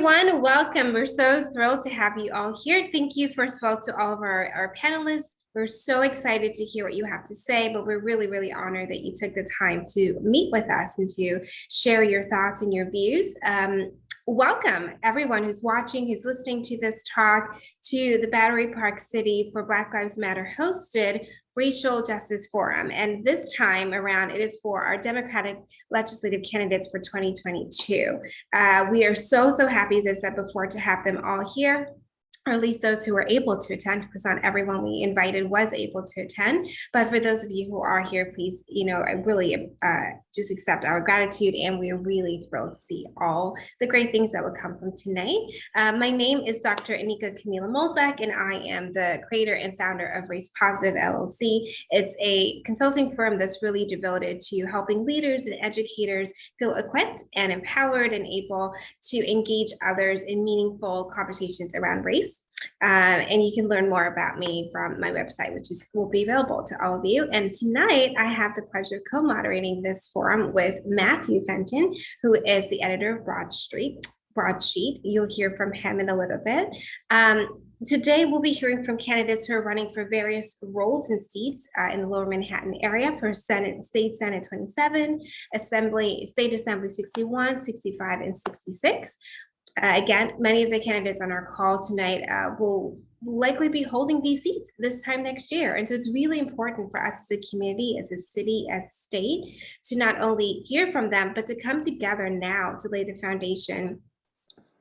everyone, welcome. We're so thrilled to have you all here. Thank you, first of all, to all of our panelists. We're so excited to hear what you have to say, but we're really, really honored that you took the time to meet with us and to share your thoughts and your views. Welcome, everyone who's watching, who's listening to this talk, to the Battery Park City for Black Lives Matter hosted Racial Justice Forum. And this time around, it is for our Democratic legislative candidates for 2022. We are so happy, as I've said before, to have them all here, or at least those who were able to attend, because not everyone we invited was able to attend. But for those of you who are here, please, I really just accept our gratitude, and we are really thrilled to see all the great things that will come from tonight. My name is Dr. Anika Camila Molzak, and I am the creator and founder of Race Positive LLC. It's a consulting firm that's really devoted to helping leaders and educators feel equipped and empowered and able to engage others in meaningful conversations around race. And you can learn more about me from my website, which will be available to all of you. And tonight, I have the pleasure of co-moderating this forum with Matthew Fenton, who is the editor of Broadsheet. You'll hear from him in a little bit. Today, we'll be hearing from candidates who are running for various roles and seats in the Lower Manhattan area for State Senate 27, State Assembly 61, 65, and 66. Again, many of the candidates on our call tonight will likely be holding these seats this time next year. And so it's really important for us as a community, as a city, as a state, to not only hear from them, but to come together now to lay the foundation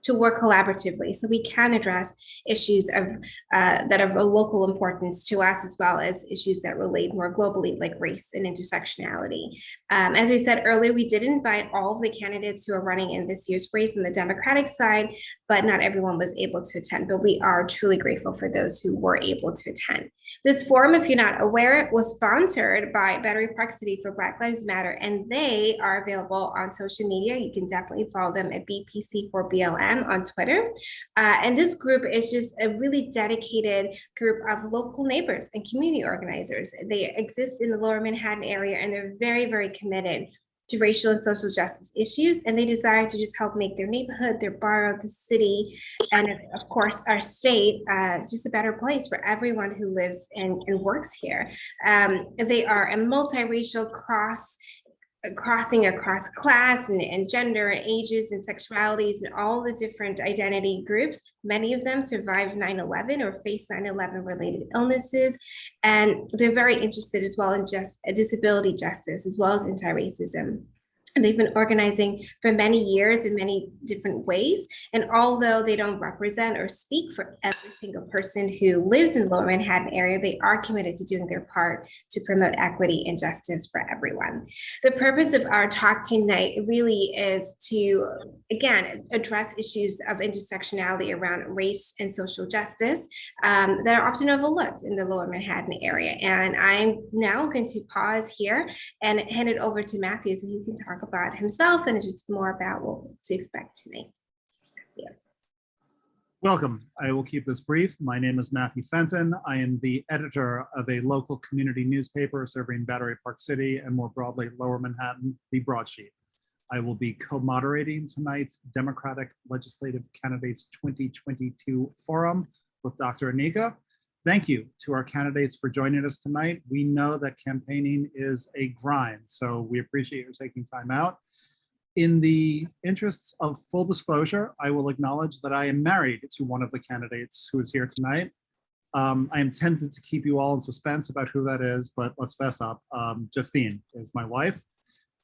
to work collaboratively so we can address issues that are of local importance to us, as well as issues that relate more globally, like race and intersectionality. As I said earlier, we did invite all of the candidates who are running in this year's race on the Democratic side, but not everyone was able to attend. But we are truly grateful for those who were able to attend. This forum, if you're not aware, was sponsored by Battery Park City for Black Lives Matter, and they are available on social media. You can definitely follow them at BPC4BLM on Twitter. And this group is just a really dedicated group of local neighbors and community organizers. They exist in the Lower Manhattan area, and they're very committed to racial and social justice issues. And they desire to just help make their neighborhood, their borough, the city, and of course, our state just a better place for everyone who lives and works here. They are a multiracial crossing across class and gender and ages and sexualities and all the different identity groups. Many of them survived 9/11 or faced 9/11 related illnesses. And they're very interested as well in disability justice, as well as anti-racism. And they've been organizing for many years in many different ways. And although they don't represent or speak for every single person who lives in the Lower Manhattan area, they are committed to doing their part to promote equity and justice for everyone. The purpose of our talk tonight really is to, again, address issues of intersectionality around race and social justice that are often overlooked in the Lower Manhattan area. And I'm now going to pause here and hand it over to Matthew so he can talk about himself and just more about what to expect tonight. Yeah. Welcome. I will keep this brief. My name is Matthew Fenton. I am the editor of a local community newspaper serving Battery Park City and more broadly Lower Manhattan, the Broadsheet. I will be co-moderating tonight's Democratic Legislative Candidates 2022 Forum with Dr. Anika. Thank you to our candidates for joining us tonight. We know that campaigning is a grind, so we appreciate you taking time out. In the interests of full disclosure, I will acknowledge that I am married to one of the candidates who is here tonight. I am tempted to keep you all in suspense about who that is, but let's fess up. Justine is my wife.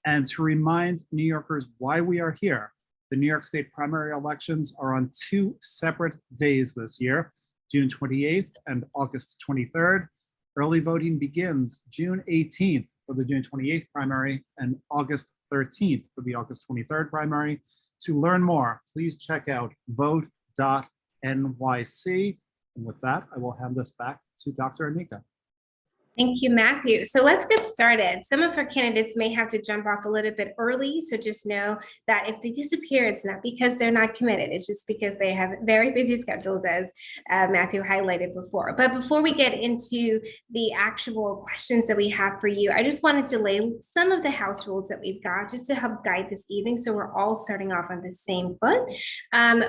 And to remind New Yorkers why we are here, the New York State primary elections are on 2 separate days this year, June 28th and August 23rd. Early voting begins June 18th for the June 28th primary and August 13th for the August 23rd primary. To learn more, please check out vote.nyc. And with that, I will hand this back to Dr. Anika. Thank you, Matthew. So let's get started. Some of our candidates may have to jump off a little bit early. So just know that if they disappear, it's not because they're not committed. It's just because they have very busy schedules, as Matthew highlighted before. But before we get into the actual questions that we have for you, I just wanted to lay some of the house rules that we've got just to help guide this evening. So we're all starting off on the same foot.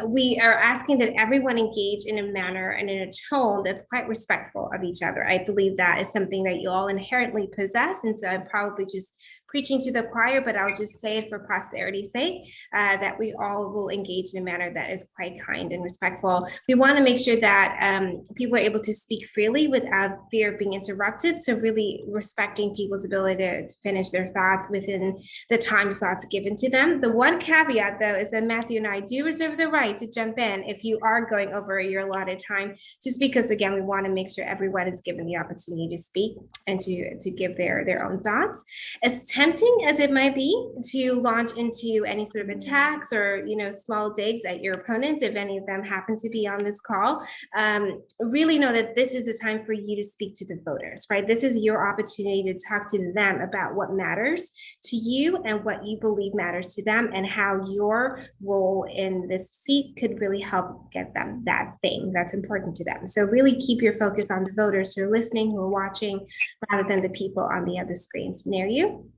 We are asking that everyone engage in a manner and in a tone that's quite respectful of each other. I believe that is something that you all inherently possess. And so I'm probably just preaching to the choir, but I'll just say it for posterity's sake, that we all will engage in a manner that is quite kind and respectful. We want to make sure that people are able to speak freely without fear of being interrupted. So really respecting people's ability to finish their thoughts within the time slots given to them. The one caveat, though, is that Matthew and I do reserve the right to jump in if you are going over your allotted time, just because, again, we want to make sure everyone is given the opportunity to speak and to give their own thoughts. As tempting as it might be to launch into any sort of attacks or small digs at your opponents, if any of them happen to be on this call, really know that this is a time for you to speak to the voters, right? This is your opportunity to talk to them about what matters to you and what you believe matters to them, and how your role in this seat could really help get them that thing that's important to them. So really keep your focus on the voters who are listening, who are watching, rather than the people on the other screens near you.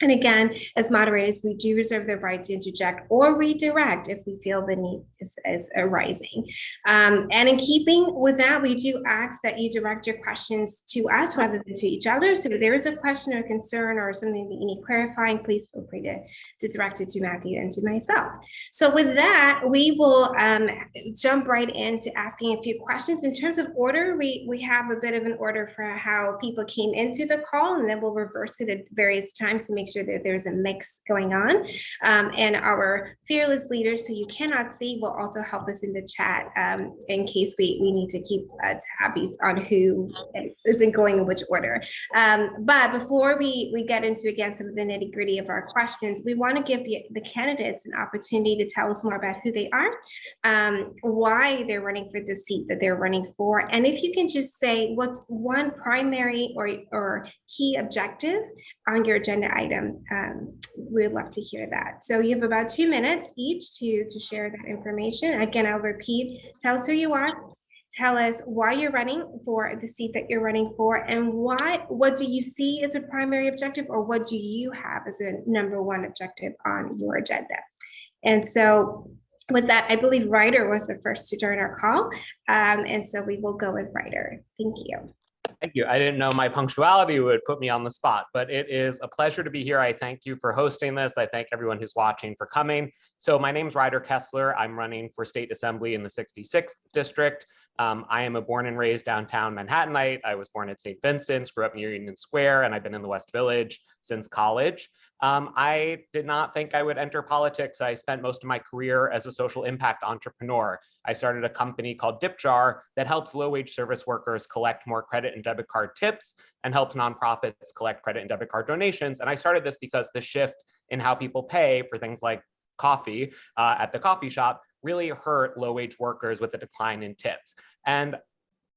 And again, as moderators, we do reserve the right to interject or redirect if we feel the need is arising. And in keeping with that, we do ask that you direct your questions to us rather than to each other. So if there is a question or concern or something that you need clarifying, please feel free to direct it to Matthew and to myself. So with that, we will jump right into asking a few questions. In terms of order, we have a bit of an order for how people came into the call, and then we'll reverse it at various times to make sure that there's a mix going on. And our fearless leaders, who you cannot see, will also help us in the chat in case we need to keep tabbies on who isn't going in which order. But before we get into, again, some of the nitty gritty of our questions, we want to give the candidates an opportunity to tell us more about who they are, why they're running for the seat that they're running for, and if you can just say what's one primary or key objective on your agenda item. We'd love to hear that. So you have about 2 minutes each to share that information. Again, I'll repeat, tell us who you are, tell us why you're running for the seat that you're running for, and what do you see as a primary objective, or what do you have as a number one objective on your agenda. And so with that, I believe Ryder was the first to join our call. And so we will go with Ryder. Thank you. Thank you. I didn't know my punctuality would put me on the spot, but it is a pleasure to be here. I thank you for hosting this. I thank everyone who's watching for coming. So my name is Ryder Kessler. I'm running for state assembly in the 66th district. I am a born and raised downtown Manhattanite. I was born at St. Vincent's, grew up near Union Square, and I've been in the West Village since college. I did not think I would enter politics. I spent most of my career as a social impact entrepreneur. I started a company called DipJar that helps low-wage service workers collect more credit and debit card tips and helps nonprofits collect credit and debit card donations. And I started this because the shift in how people pay for things like coffee at the coffee shop really hurt low-wage workers with a decline in tips. And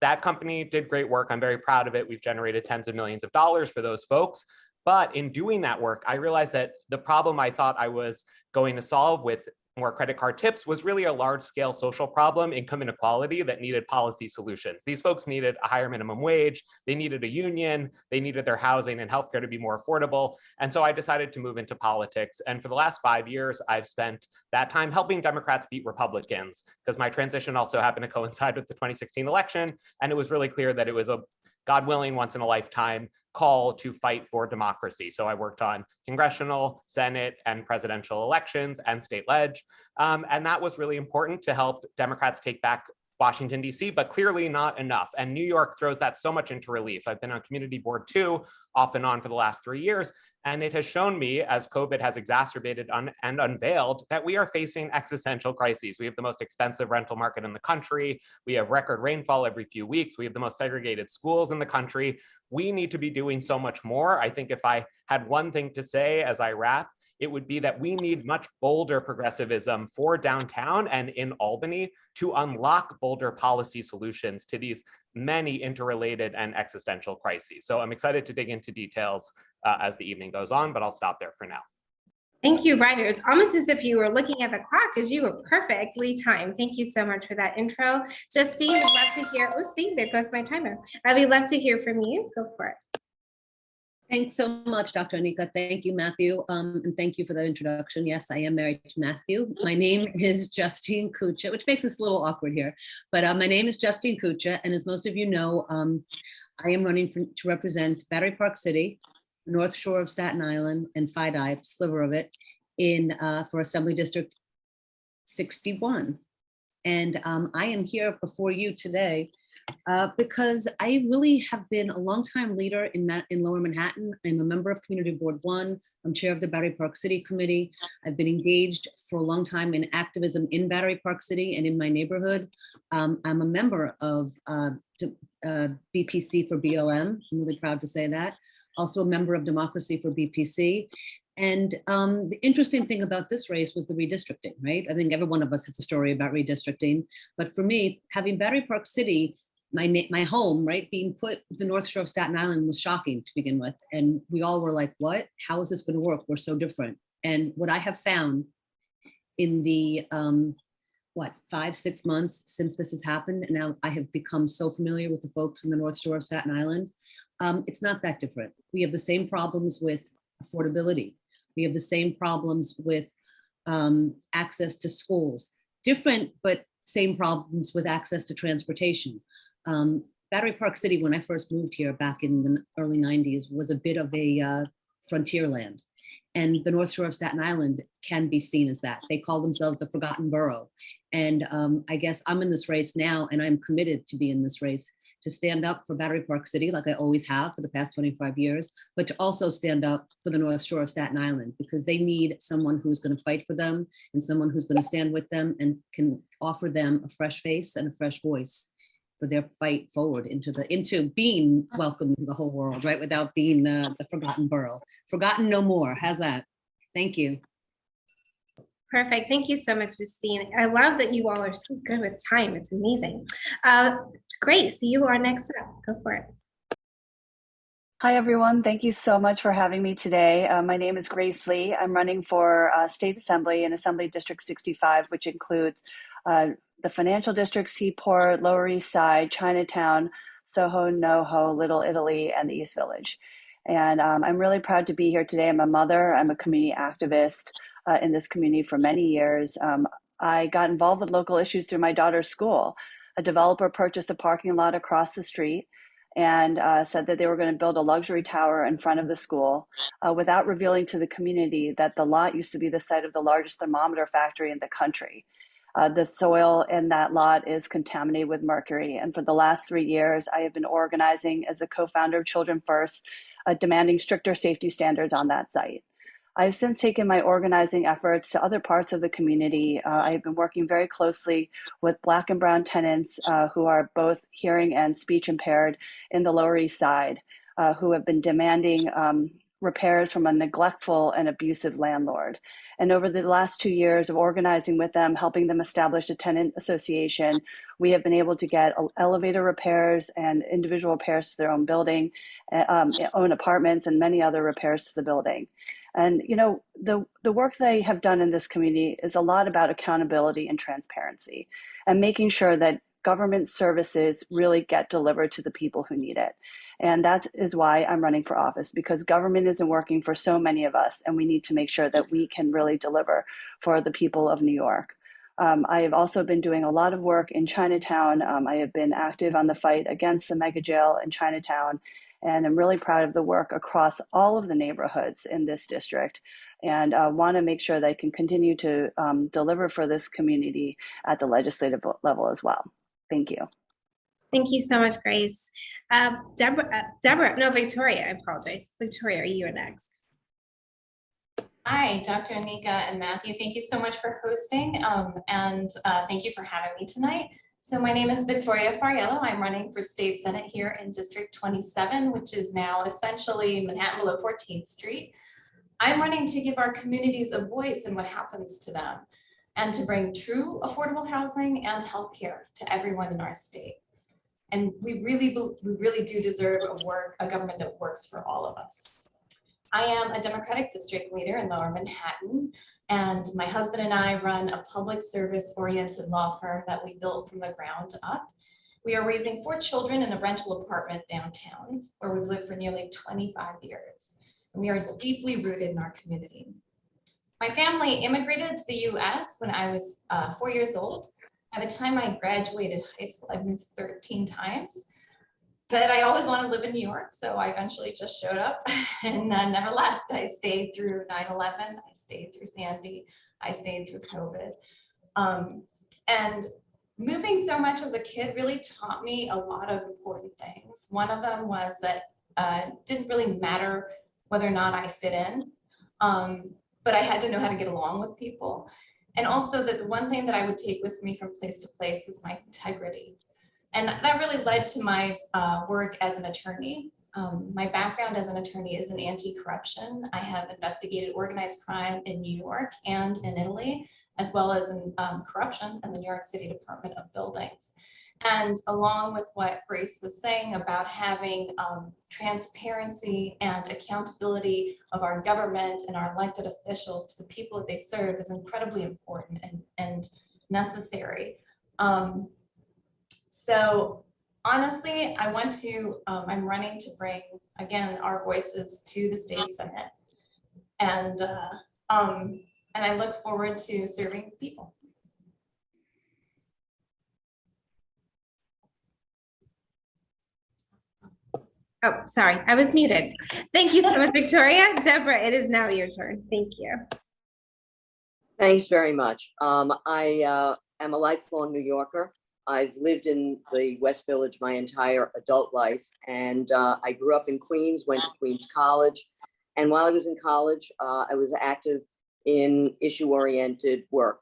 that company did great work. I'm very proud of it. We've generated tens of millions of dollars for those folks. But in doing that work, I realized that the problem I thought I was going to solve with more credit card tips was really a large-scale social problem, income inequality, that needed policy solutions. These folks needed a higher minimum wage, they needed a union, they needed their housing and healthcare to be more affordable. And so I decided to move into politics. And for the last 5 years, I've spent that time helping Democrats beat Republicans, because my transition also happened to coincide with the 2016 election. And it was really clear that it was a, God willing, once in a lifetime call to fight for democracy. So I worked on congressional, Senate, and presidential elections and state ledge. And that was really important to help Democrats take back Washington, D.C., but clearly not enough. And New York throws that so much into relief. I've been on community board 2 off and on for the last 3 years. And it has shown me, as COVID has exacerbated and unveiled, that we are facing existential crises. We have the most expensive rental market in the country. We have record rainfall every few weeks. We have the most segregated schools in the country. We need to be doing so much more. I think if I had one thing to say as I wrap, it would be that we need much bolder progressivism for downtown and in Albany to unlock bolder policy solutions to these many interrelated and existential crises. So I'm excited to dig into details as the evening goes on, but I'll stop there for now. Thank you, Ryder. It's almost as if you were looking at the clock because you were perfectly timed. Thank you so much for that intro. Justine, I'd love to hear, oh, see, there goes my timer. I'd love to hear from you. Go for it. Thanks so much, Dr. Anika. Thank you, Matthew. And thank you for that introduction. Yes, I am married to Matthew. My name is Justine Kucha, which makes us a little awkward here. But my name is Justine Kucha. And as most of you know, I am running to represent Battery Park City, North Shore of Staten Island, and FIDI, a sliver of it, for Assembly District 61. And I am here before you today because I really have been a longtime leader in Lower Manhattan. I'm a member of Community Board 1. I'm chair of the Battery Park City Committee. I've been engaged for a long time in activism in Battery Park City and in my neighborhood. I'm a member of BPC4BLM. I'm really proud to say that. Also a member of Democracy for BPC. And the interesting thing about this race was the redistricting, right? I think every one of us has a story about redistricting. But for me, having Battery Park City, my home, right, being put the North Shore of Staten Island was shocking to begin with. And we all were like, what? How is this going to work? We're so different. And what I have found in the 5-6 months since this has happened, and now I have become so familiar with the folks in the North Shore of Staten Island, it's not that different. We have the same problems with affordability. We have the same problems with access to schools. Different, but same problems with access to transportation. Battery Park City, when I first moved here back in the early 90s, was a bit of a frontier land. And the North Shore of Staten Island can be seen as that. They call themselves the Forgotten Borough. And I guess I'm in this race now, and I'm committed to be in this race to stand up for Battery Park City, like I always have for the past 25 years, but to also stand up for the North Shore of Staten Island, because they need someone who's going to fight for them and someone who's going to stand with them and can offer them a fresh face and a fresh voice for their fight forward into being welcome to the whole world, right? Without being the forgotten borough. Forgotten no more. How's that? Thank you. Perfect. Thank you so much, Justine. I love that you all are so good with time. It's amazing. Great. So you are next up. Go for it. Hi, everyone. Thank you so much for having me today. My name is Grace Lee. I'm running for State Assembly in Assembly District 65, which includes the Financial District, Seaport, Lower East Side, Chinatown, Soho, NoHo, Little Italy, and the East Village. And I'm really proud to be here today. I'm a mother. I'm a community activist in this community for many years. I got involved with local issues through my daughter's school. A developer purchased a parking lot across the street and said that they were going to build a luxury tower in front of the school without revealing to the community that the lot used to be the site of the largest thermometer factory in the country. The soil in that lot is contaminated with mercury. And for the last 3 years, I have been organizing as a co-founder of Children First, demanding stricter safety standards on that site. I've since taken my organizing efforts to other parts of the community. I've been working very closely with Black and Brown tenants who are both hearing and speech impaired in the Lower East Side, who have been demanding repairs from a neglectful and abusive landlord. And over the last 2 years of organizing with them, helping them establish a tenant association, we have been able to get elevator repairs and individual repairs to their own building, own apartments, and many other repairs to the building. And you know, the work they have done in this community is a lot about accountability and transparency and making sure that government services really get delivered to the people who need it. And that is why I'm running for office, because government isn't working for so many of us, and we need to make sure that we can really deliver for the people of New York. I have also been doing a lot of work in Chinatown. I have been active on the fight against the mega jail in Chinatown, and I'm really proud of the work across all of the neighborhoods in this district, and want to make sure that I can continue to deliver for this community at the legislative level as well. Thank you. Thank you so much, Grace. Victoria, I apologize. Victoria, you are next. Hi, Dr. Anika and Matthew. Thank you so much for hosting and thank you for having me tonight. So my name is Victoria Fariello. I'm running for State Senate here in District 27, which is now essentially Manhattan below 14th Street. I'm running to give our communities a voice in what happens to them and to bring true affordable housing and healthcare to everyone in our state. And we really do deserve a government that works for all of us. I am a Democratic district leader in Lower Manhattan, and my husband and I run a public service oriented law firm that we built from the ground up. We are raising 4 children in a rental apartment downtown where we've lived for nearly 25 years. And we are deeply rooted in our community. My family immigrated to the US when I was 4 years old. By the time I graduated high school, I moved 13 times. But I always wanted to live in New York, so I eventually just showed up and never left. I stayed through 9/11, I stayed through Sandy, I stayed through COVID. And moving so much as a kid really taught me a lot of important things. One of them was that it didn't really matter whether or not I fit in, but I had to know how to get along with people. And also that the one thing that I would take with me from place to place is my integrity. And that really led to my work as an attorney. My background as an attorney is in anti-corruption. I have investigated organized crime in New York and in Italy, as well as in corruption in the New York City Department of Buildings. And along with what Grace was saying about having transparency and accountability of our government and our elected officials to the people that they serve is incredibly important and necessary. So honestly, I'm running to bring, again, our voices to the state Senate. And I look forward to serving people. Oh, sorry, I was muted. Thank you so much, Victoria. Deborah, it is now your turn. Thank you. Thanks very much. I am a lifelong New Yorker. I've lived in the West Village my entire adult life, and I grew up in Queens, went to Queens College. And while I was in college, I was active in issue-oriented work,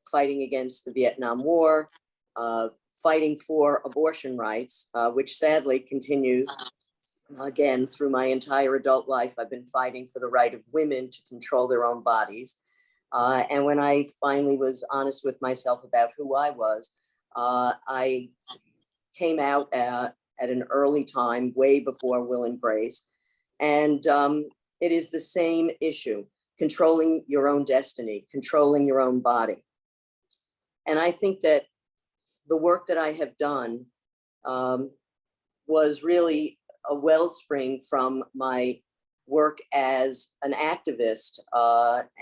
fighting against the Vietnam War, fighting for abortion rights, which sadly continues. Again, through my entire adult life, I've been fighting for the right of women to control their own bodies. And when I finally was honest with myself about who I was, I came out at an early time, way before Will and Grace. And it is the same issue, controlling your own destiny, controlling your own body. And I think that the work that I have done was really a wellspring from my work as an activist.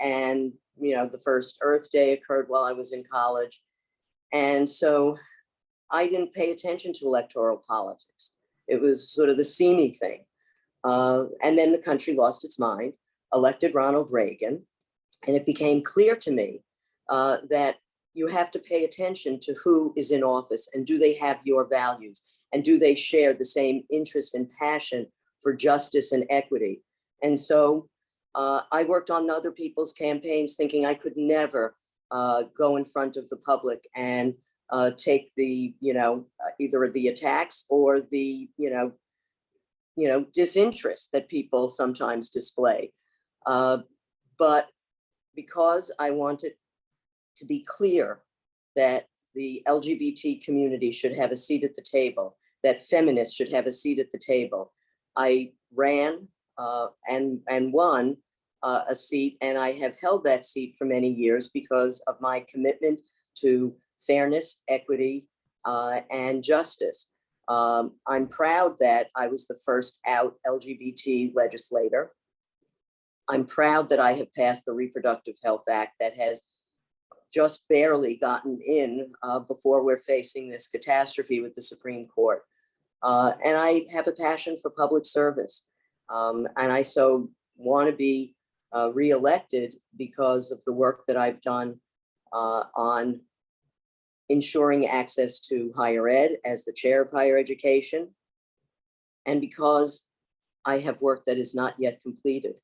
And, you know, the first Earth Day occurred while I was in college. And so I didn't pay attention to electoral politics. It was sort of the see me thing. And then the country lost its mind, elected Ronald Reagan. And it became clear to me that you have to pay attention to who is in office and do they have your values and do they share the same interest and passion for justice and equity. And so I worked on other people's campaigns thinking I could never go in front of the public and take the, either the attacks or the, disinterest that people sometimes display. But because I wanted to be clear that the LGBT community should have a seat at the table, that feminists should have a seat at the table, I ran and won a seat, and I have held that seat for many years because of my commitment to fairness, equity, and justice. I'm proud that I was the first out LGBT legislator. I'm proud that I have passed the Reproductive Health Act that has just barely gotten in before we're facing this catastrophe with the Supreme Court. And I have a passion for public service. And I so want to be reelected because of the work that I've done on ensuring access to higher ed as the chair of higher education, and because I have work that is not yet completed.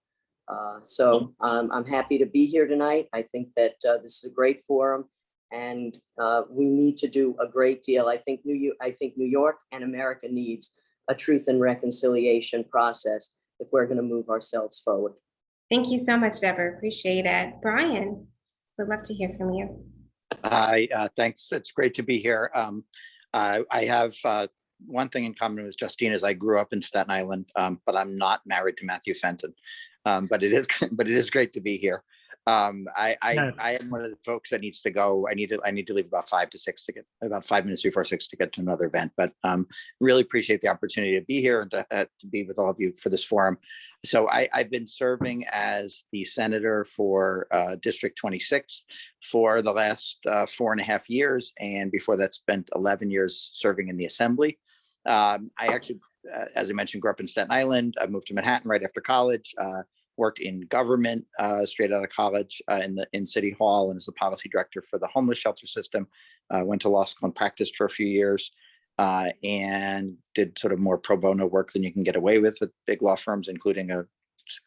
So I'm happy to be here tonight. I think that this is a great forum, and we need to do a great deal. I think New York and America needs a truth and reconciliation process if we're going to move ourselves forward. Thank you so much, Deborah. Appreciate it. Brian, would love to hear from you. Hi, thanks. It's great to be here. I have one thing in common with Justine is I grew up in Staten Island, but I'm not married to Matthew Fenton. But it is great to be here. I am one of the folks that needs to go. I need to leave about 5 minutes before 6 to get to another event. But really appreciate the opportunity to be here and to be with all of you for this forum. So I've been serving as the senator for District 26 for the last 4.5 years, and before that spent 11 years serving in the Assembly. I actually, as I mentioned, grew up in Staten Island. I moved to Manhattan right after college. Worked in government straight out of college in City Hall and as the policy director for the homeless shelter system. Went to law school and practiced for a few years and did sort of more pro bono work than you can get away with at big law firms, including a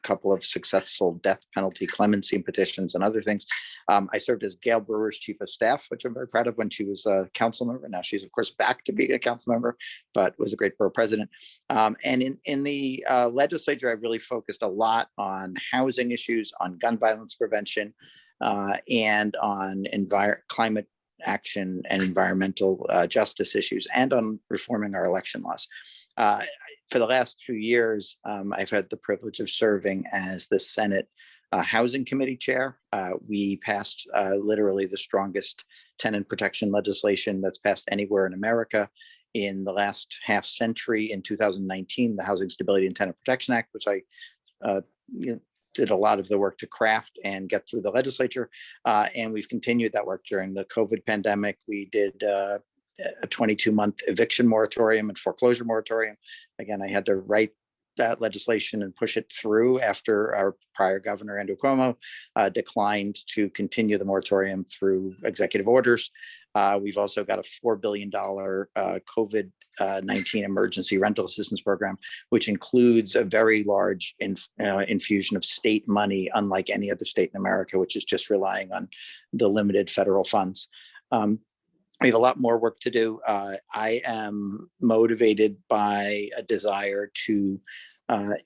couple of successful death penalty clemency petitions and other things. I served as Gail Brewer's chief of staff, which I'm very proud of when she was a council member. Now she's of course back to being a council member, but was a great borough president. And in the legislature, I've really focused a lot on housing issues, on gun violence prevention, and on climate action and environmental justice issues, and on reforming our election laws. For the last few years, I've had the privilege of serving as the Senate Housing Committee chair. We passed literally the strongest tenant protection legislation that's passed anywhere in America in the last half century. In 2019, the Housing Stability and Tenant Protection Act, which I did a lot of the work to craft and get through the legislature. And we've continued that work during the COVID pandemic. We did a 22-month eviction moratorium and foreclosure moratorium. Again, I had to write that legislation and push it through after our prior governor, Andrew Cuomo, declined to continue the moratorium through executive orders. We've also got a $4 billion COVID-19 emergency rental assistance program, which includes a very large infusion of state money, unlike any other state in America, which is just relying on the limited federal funds. We have a lot more work to do. I am motivated by a desire to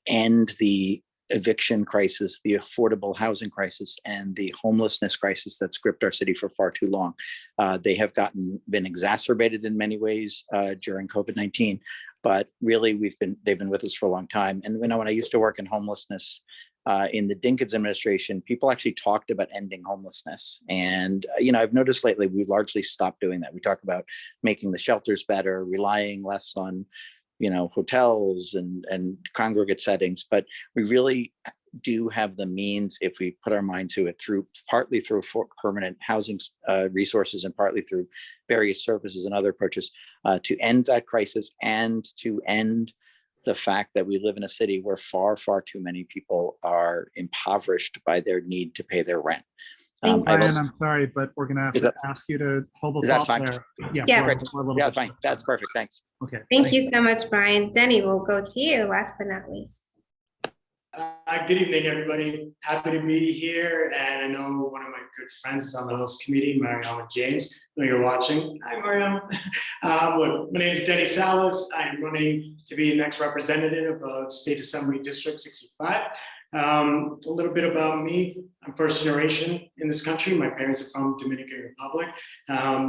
end the eviction crisis, the affordable housing crisis, and the homelessness crisis that's gripped our city for far too long. They have been exacerbated in many ways during COVID-19, but really they've been with us for a long time. And when I used to work in homelessness, in the Dinkins administration, people actually talked about ending homelessness. And, I've noticed lately we largely stopped doing that. We talk about making the shelters better, relying less on, hotels and congregate settings, but we really do have the means, if we put our mind to it, partly through permanent housing resources and partly through various services and other approaches, to end that crisis and to end the fact that we live in a city where far, far too many people are impoverished by their need to pay their rent. Brian, I'm sorry, but we're going to have to ask you to hold the thought there. Yeah. Yeah, fine. That's perfect. Thanks. Okay. Thank you so much, Brian. Denny, we'll go to you last but not least. Good evening, everybody. Happy to be here. And I know one of my good friends on the host committee, Mariam James. I know you're watching. Hi, Mariam. Look, my name is Denny Salas. I am running to be the next representative of State Assembly District 65. A little bit about me. I'm first generation in this country. My parents are from Dominican Republic.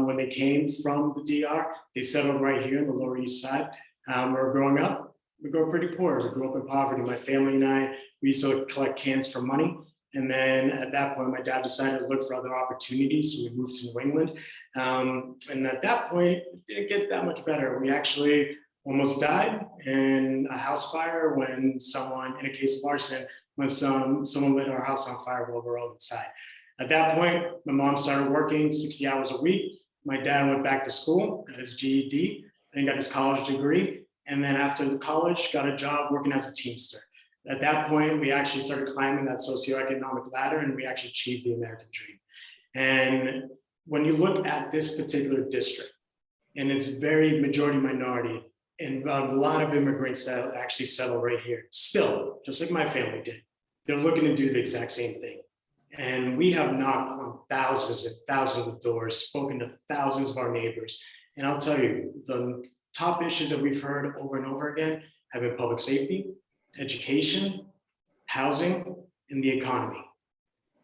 When they came from the DR, they settled right here in the Lower East Side. We're growing up. We grew up pretty poor. We grew up in poverty. My family and I, we used to collect cans for money. And then at that point, my dad decided to look for other opportunities. So we moved to New England. And at that point, it didn't get that much better. We actually almost died in a house fire when someone, in a case of arson, when someone lit our house on fire while we were all inside. At that point, my mom started working 60 hours a week. My dad went back to school, got his GED, then got his college degree. And then after the college, got a job working as a Teamster. At that point, we actually started climbing that socioeconomic ladder and we actually achieved the American dream. And when you look at this particular district, and it's very majority minority, and a lot of immigrants that actually settle right here, still, just like my family did, they're looking to do the exact same thing. And we have knocked on thousands and thousands of doors, spoken to thousands of our neighbors. And I'll tell you, the top issues that we've heard over and over again have been public safety, education, housing, in the economy.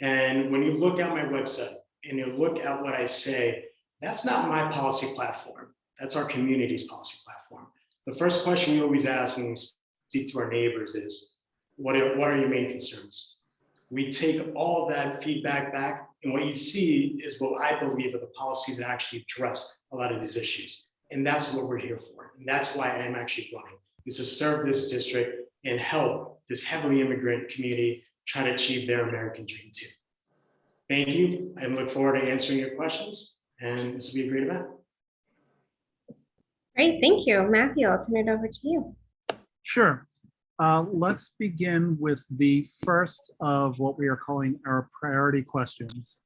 And when you look at my website and you look at what I say, that's not my policy platform. That's our community's policy platform. The first question we always ask when we speak to our neighbors is, what are your main concerns? We take all of that feedback back, and what you see is what I believe are the policies that actually address a lot of these issues. And that's what we're here for. And that's why I'm actually running, is to serve this district and help this heavily immigrant community try to achieve their American dream too. Thank you. I look forward to answering your questions, and this will be a great event. Great, thank you. Matthew, I'll turn it over to you. Sure. Let's begin with the first of what we are calling our priority questions.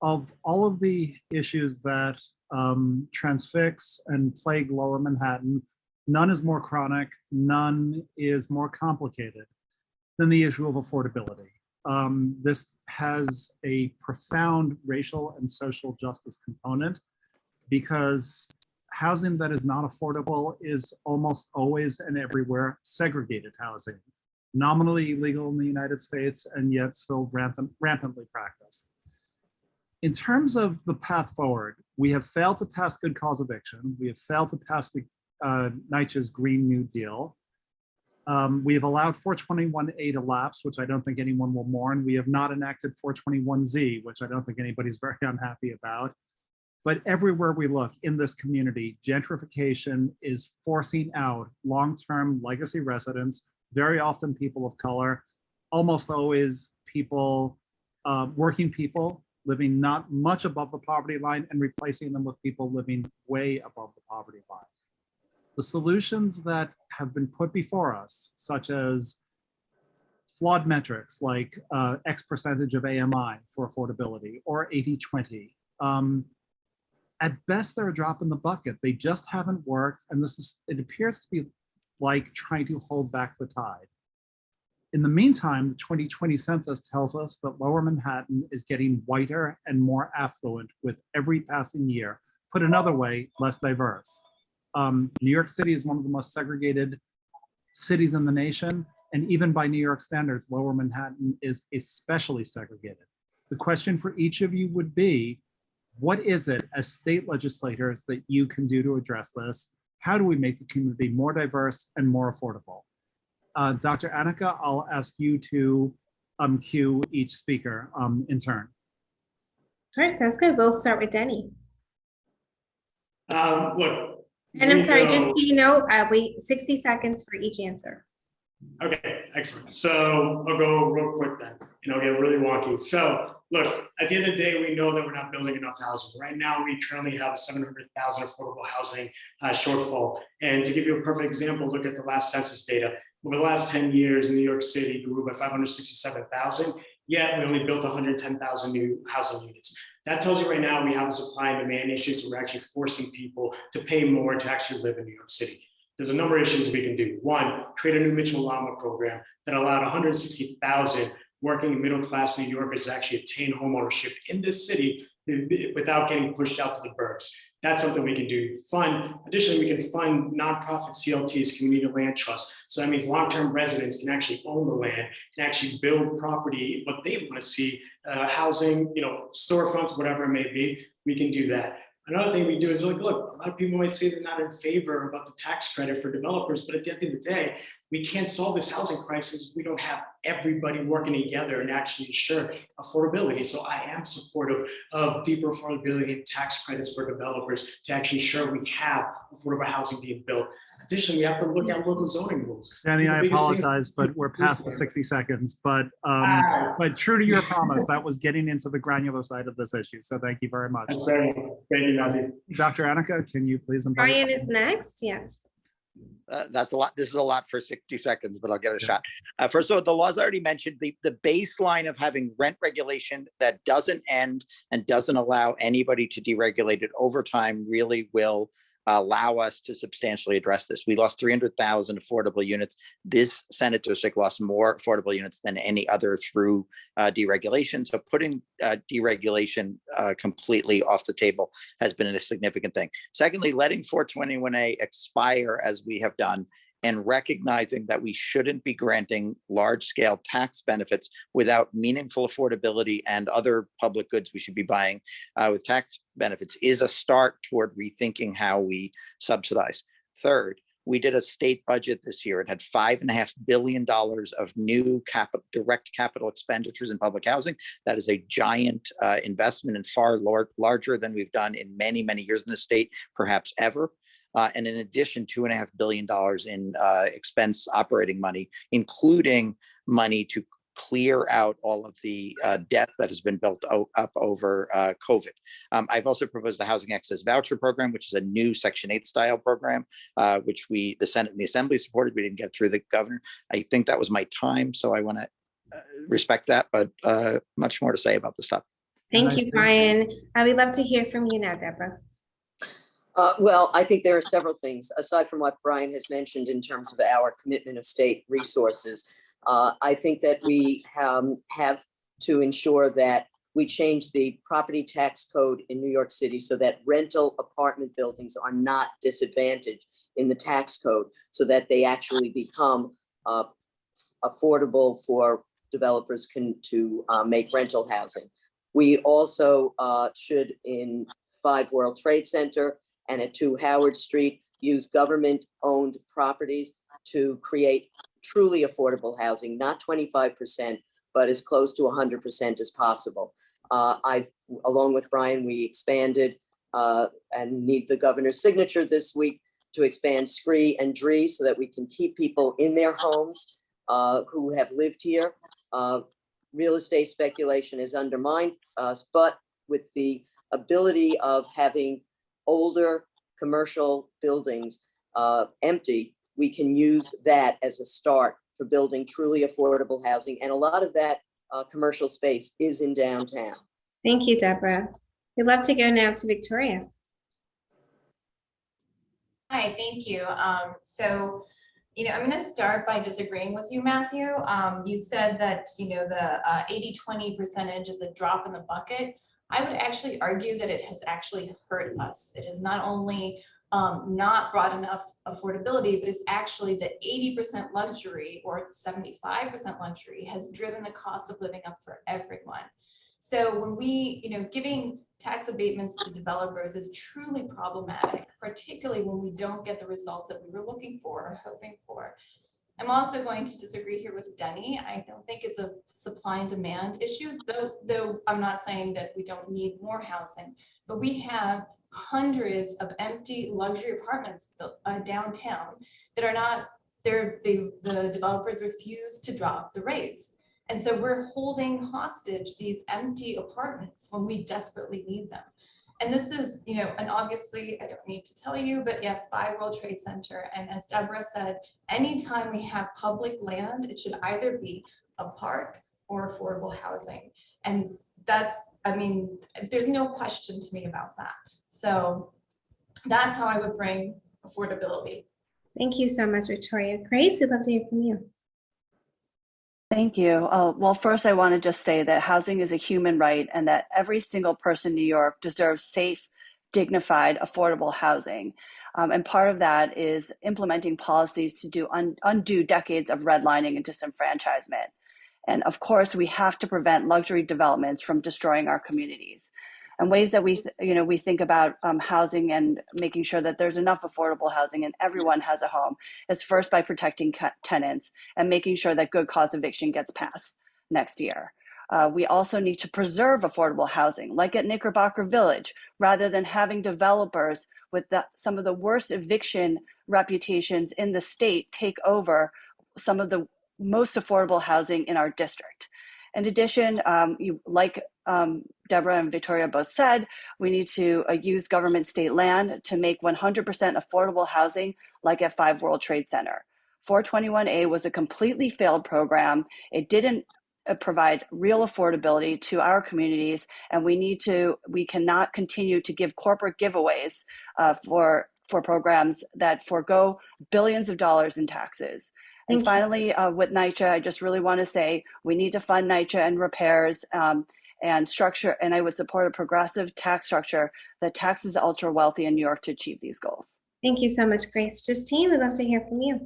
Of all of the issues that transfix and plague Lower Manhattan, none is more chronic, none is more complicated than the issue of affordability. This has a profound racial and social justice component because housing that is not affordable is almost always and everywhere segregated housing, nominally illegal in the United States and yet still rampantly practiced. In terms of the path forward, we have failed to pass good cause eviction. We have failed to pass the NYCH's Green New Deal. We have allowed 421A to lapse, which I don't think anyone will mourn. We have not enacted 421Z, which I don't think anybody's very unhappy about. But everywhere we look in this community, gentrification is forcing out long-term legacy residents, very often people of color, almost always people, working people living not much above the poverty line and replacing them with people living way above the poverty line. The solutions that have been put before us, such as flawed metrics like X percentage of AMI for affordability or 80-20, at best, they're a drop in the bucket. They just haven't worked. And it appears to be like trying to hold back the tide. In the meantime, the 2020 census tells us that Lower Manhattan is getting whiter and more affluent with every passing year. Put another way, less diverse. New York City is one of the most segregated cities in the nation. And even by New York standards, Lower Manhattan is especially segregated. The question for each of you would be, what is it as state legislators that you can do to address this? How do we make the community more diverse and more affordable? Dr. Annika, I'll ask you to cue each speaker in turn. All right, sounds good. We'll start with Denny. Look. And I'm sorry, just so you know, wait 60 seconds for each answer. Okay, excellent. So I'll go real quick then, and I'll get really wonky. So look, at the end of the day, we know that we're not building enough housing. Right now, we currently have a 700,000 affordable housing shortfall. And to give you a perfect example, look at the last census data. Over the last 10 years, New York City grew by 567,000, yet we only built 110,000 new housing units. That tells you right now we have a supply and demand issue, so we're actually forcing people to pay more to actually live in New York City. There's a number of issues we can do. One, create a new Mitchell-Lama program that allowed 160,000 working and middle-class New Yorkers to actually obtain homeownership in this city without getting pushed out to the burbs. That's something we can do. Additionally, we can fund nonprofit CLTs, community land trusts. So that means long-term residents can actually own the land and actually build property, what they want to see, housing, storefronts, whatever it may be. We can do that. Another thing we do is look, a lot of people might say they're not in favor about the tax credit for developers, but at the end of the day, we can't solve this housing crisis if we don't have everybody working together and actually ensure affordability. So I am supportive of deeper affordability and tax credits for developers to actually ensure we have affordable housing being built. Additionally, we have to look at local zoning rules. Danny, I apologize, but we're past the 60 seconds. But true to your promise, that was getting into the granular side of this issue. So thank you very much. Thank you, Matthew. Dr. Annika, can you please invite? Brian is next. Yes. That's a lot. This is a lot for 60 seconds, but I'll give it a shot. First of all, the laws already mentioned the baseline of having rent regulation that doesn't end and doesn't allow anybody to deregulate it over time really will allow us to substantially address this. We lost 300,000 affordable units. This Senate district lost more affordable units than any other through deregulation. So putting deregulation completely off the table has been a significant thing. Secondly, letting 421A expire as we have done and recognizing that we shouldn't be granting large-scale tax benefits without meaningful affordability and other public goods we should be buying with tax benefits is a start toward rethinking how we subsidize. Third, we did a state budget this year. It had $5.5 billion of new direct capital expenditures in public housing. That is a giant investment and far larger than we've done in many, many years in the state, perhaps ever. And in addition, $2.5 billion in expense operating money, including money to clear out all of the debt that has been built up over COVID. I've also proposed the Housing Access Voucher Program, which is a new Section 8 style program, which the Senate and the Assembly supported. We didn't get through the governor. I think that was my time, so I want to respect that, but much more to say about this topic. Thank you, Brian. We'd love to hear from you now, Deborah. Well, I think there are several things, aside from what Brian has mentioned in terms of our commitment of state resources. I think that we have to ensure that we change the property tax code in New York City so that rental apartment buildings are not disadvantaged in the tax code, so that they actually become affordable for developers to make rental housing. We also should, in 5 World Trade Center and at 2 Howard Street, use government-owned properties to create truly affordable housing, not 25%, but as close to 100% as possible. Along with Brian, we expanded and need the governor's signature this week to expand SCREE and DREE so that we can keep people in their homes who have lived here. Real estate speculation has undermined us, but with the ability of having older commercial buildings empty, we can use that as a start for building truly affordable housing. And a lot of that commercial space is in downtown. Thank you, Deborah. We'd love to go now to Victoria. Hi, thank you. So, I'm going to start by disagreeing with you, Matthew. You said that, the 80-20 percentage is a drop in the bucket. I would actually argue that it has actually hurt us. It has not only not brought enough affordability, but it's actually the 80% luxury or 75% luxury has driven the cost of living up for everyone. So when we, giving tax abatements to developers is truly problematic, particularly when we don't get the results that we were looking for or hoping for. I'm also going to disagree here with Denny. I don't think it's a supply and demand issue, though I'm not saying that we don't need more housing, but we have hundreds of empty luxury apartments downtown that are not, the developers refuse to drop the rates. And so we're holding hostage these empty apartments when we desperately need them. And this is, and obviously I don't need to tell you, but yes, 5 World Trade Center. And as Deborah said, anytime we have public land, it should either be a park or affordable housing. And that's, there's no question to me about that. So that's how I would bring affordability. Thank you so much, Victoria. Grace, we'd love to hear from you. Thank you. Well, first, I want to just say that housing is a human right and that every single person in New York deserves safe, dignified, affordable housing. And part of that is implementing policies to undo decades of redlining and disenfranchisement. And of course, we have to prevent luxury developments from destroying our communities. And ways that we think about housing and making sure that there's enough affordable housing and everyone has a home is first by protecting tenants and making sure that good cause eviction gets passed next year. We also need to preserve affordable housing, like at Knickerbocker Village, rather than having developers with some of the worst eviction reputations in the state take over some of the most affordable housing in our district. In addition, Deborah and Victoria both said, we need to use government state land to make 100% affordable housing like at 5 World Trade Center. 421A was a completely failed program. It didn't provide real affordability to our communities, and we cannot continue to give corporate giveaways for programs that forego billions of dollars in taxes. And finally, with NYCHA, I just really want to say we need to fund NYCHA and repairs and structure, and I would support a progressive tax structure that taxes ultra wealthy in New York to achieve these goals. Thank you so much, Grace. Justine, we'd love to hear from you.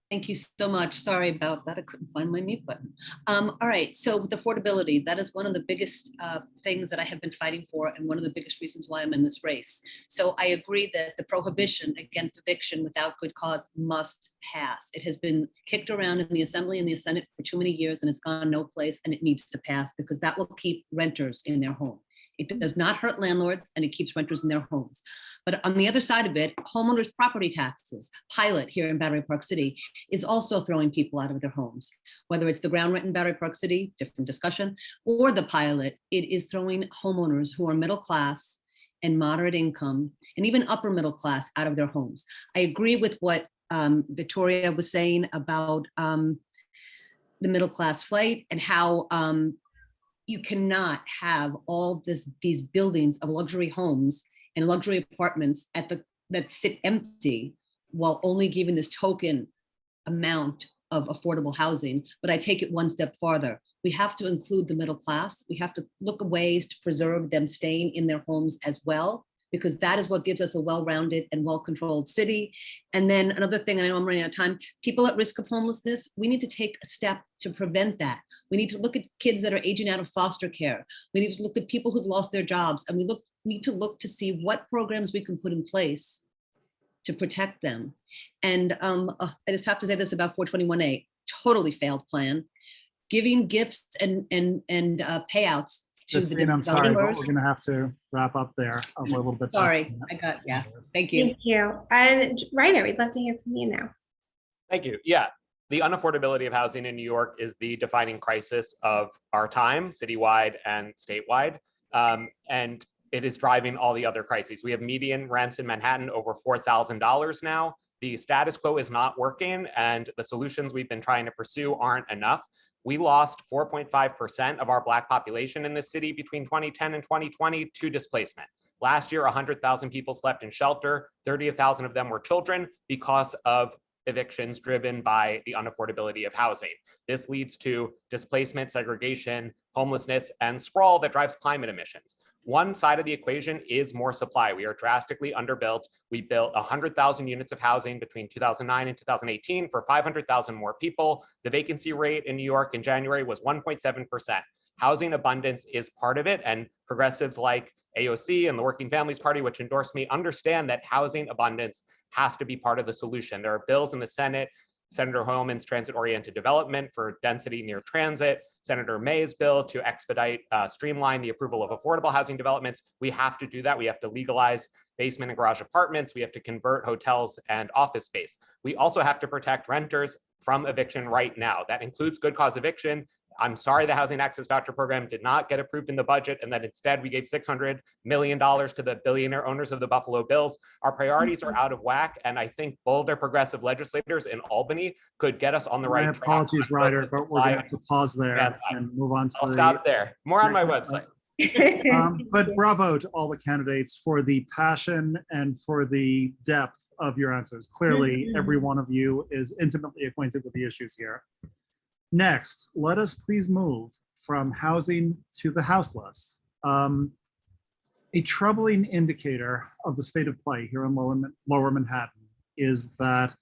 Thank you so much. Sorry about that. I couldn't find my mute button. All right. So with affordability, that is one of the biggest things that I have been fighting for and one of the biggest reasons why I'm in this race. So I agree that the prohibition against eviction without good cause must pass. It has been kicked around in the Assembly and the Senate for too many years and it's gone no place, and it needs to pass because that will keep renters in their home. It does not hurt landlords and it keeps renters in their homes. But on the other side of it, homeowners' property taxes, pilot here in Battery Park City, is also throwing people out of their homes. Whether it's the ground rent in Battery Park City, different discussion, or the pilot, it is throwing homeowners who are middle class and moderate income and even upper middle class out of their homes. I agree with what Victoria was saying about the middle class flight and how you cannot have all these buildings of luxury homes and luxury apartments that sit empty while only giving this token amount of affordable housing. But I take it one step farther. We have to include the middle class. We have to look at ways to preserve them staying in their homes as well, because that is what gives us a well-rounded and well-controlled city. And then another thing, and I know I'm running out of time, people at risk of homelessness, we need to take a step to prevent that. We need to look at kids that are aging out of foster care. We need to look at people who've lost their jobs, and we need to look to see what programs we can put in place to protect them. And I just have to say this about 421A, totally failed plan. Giving gifts and payouts to the Christine, I'm sorry, but developers. we're going to have to wrap up there a little bit. Sorry, yeah, thank you. Thank you. And Ryder, we'd love to hear from you now. Thank you. Yeah, the unaffordability of housing in New York is the defining crisis of our time, citywide and statewide. And it is driving all the other crises. We have median rents in Manhattan over $4,000 now. The status quo is not working, and the solutions we've been trying to pursue aren't enough. We lost 4.5% of our Black population in this city between 2010 and 2020 to displacement. Last year, 100,000 people slept in shelter. 30,000 of them were children because of evictions driven by the unaffordability of housing. This leads to displacement, segregation, homelessness, and sprawl that drives climate emissions. One side of the equation is more supply. We are drastically underbuilt. We built 100,000 units of housing between 2009 and 2018 for 500,000 more people. The vacancy rate in New York in January was 1.7%. Housing abundance is part of it, and progressives like AOC and the Working Families Party, which endorsed me, understand that housing abundance has to be part of the solution. There are bills in the Senate, Senator Hoylman's transit-oriented development for density near transit, Senator May's bill to expedite, streamline the approval of affordable housing developments. We have to do that. We have to legalize basement and garage apartments. We have to convert hotels and office space. We also have to protect renters from eviction right now. That includes good cause eviction. I'm sorry the Housing Access Voucher Program did not get approved in the budget, and that instead we gave $600 million to the billionaire owners of the Buffalo Bills. Our priorities are out of whack, and I think bolder progressive legislators in Albany could get us on the right track. My apologies, Ryder, but we're going to have to pause there and move on to I'll stop there. More on my website. But bravo to all the candidates for the passion and for the depth of your answers. Clearly, every one of you is intimately acquainted with the issues here. Next, let us please move from housing to the houseless. A troubling indicator of the state of play here in Lower Manhattan is that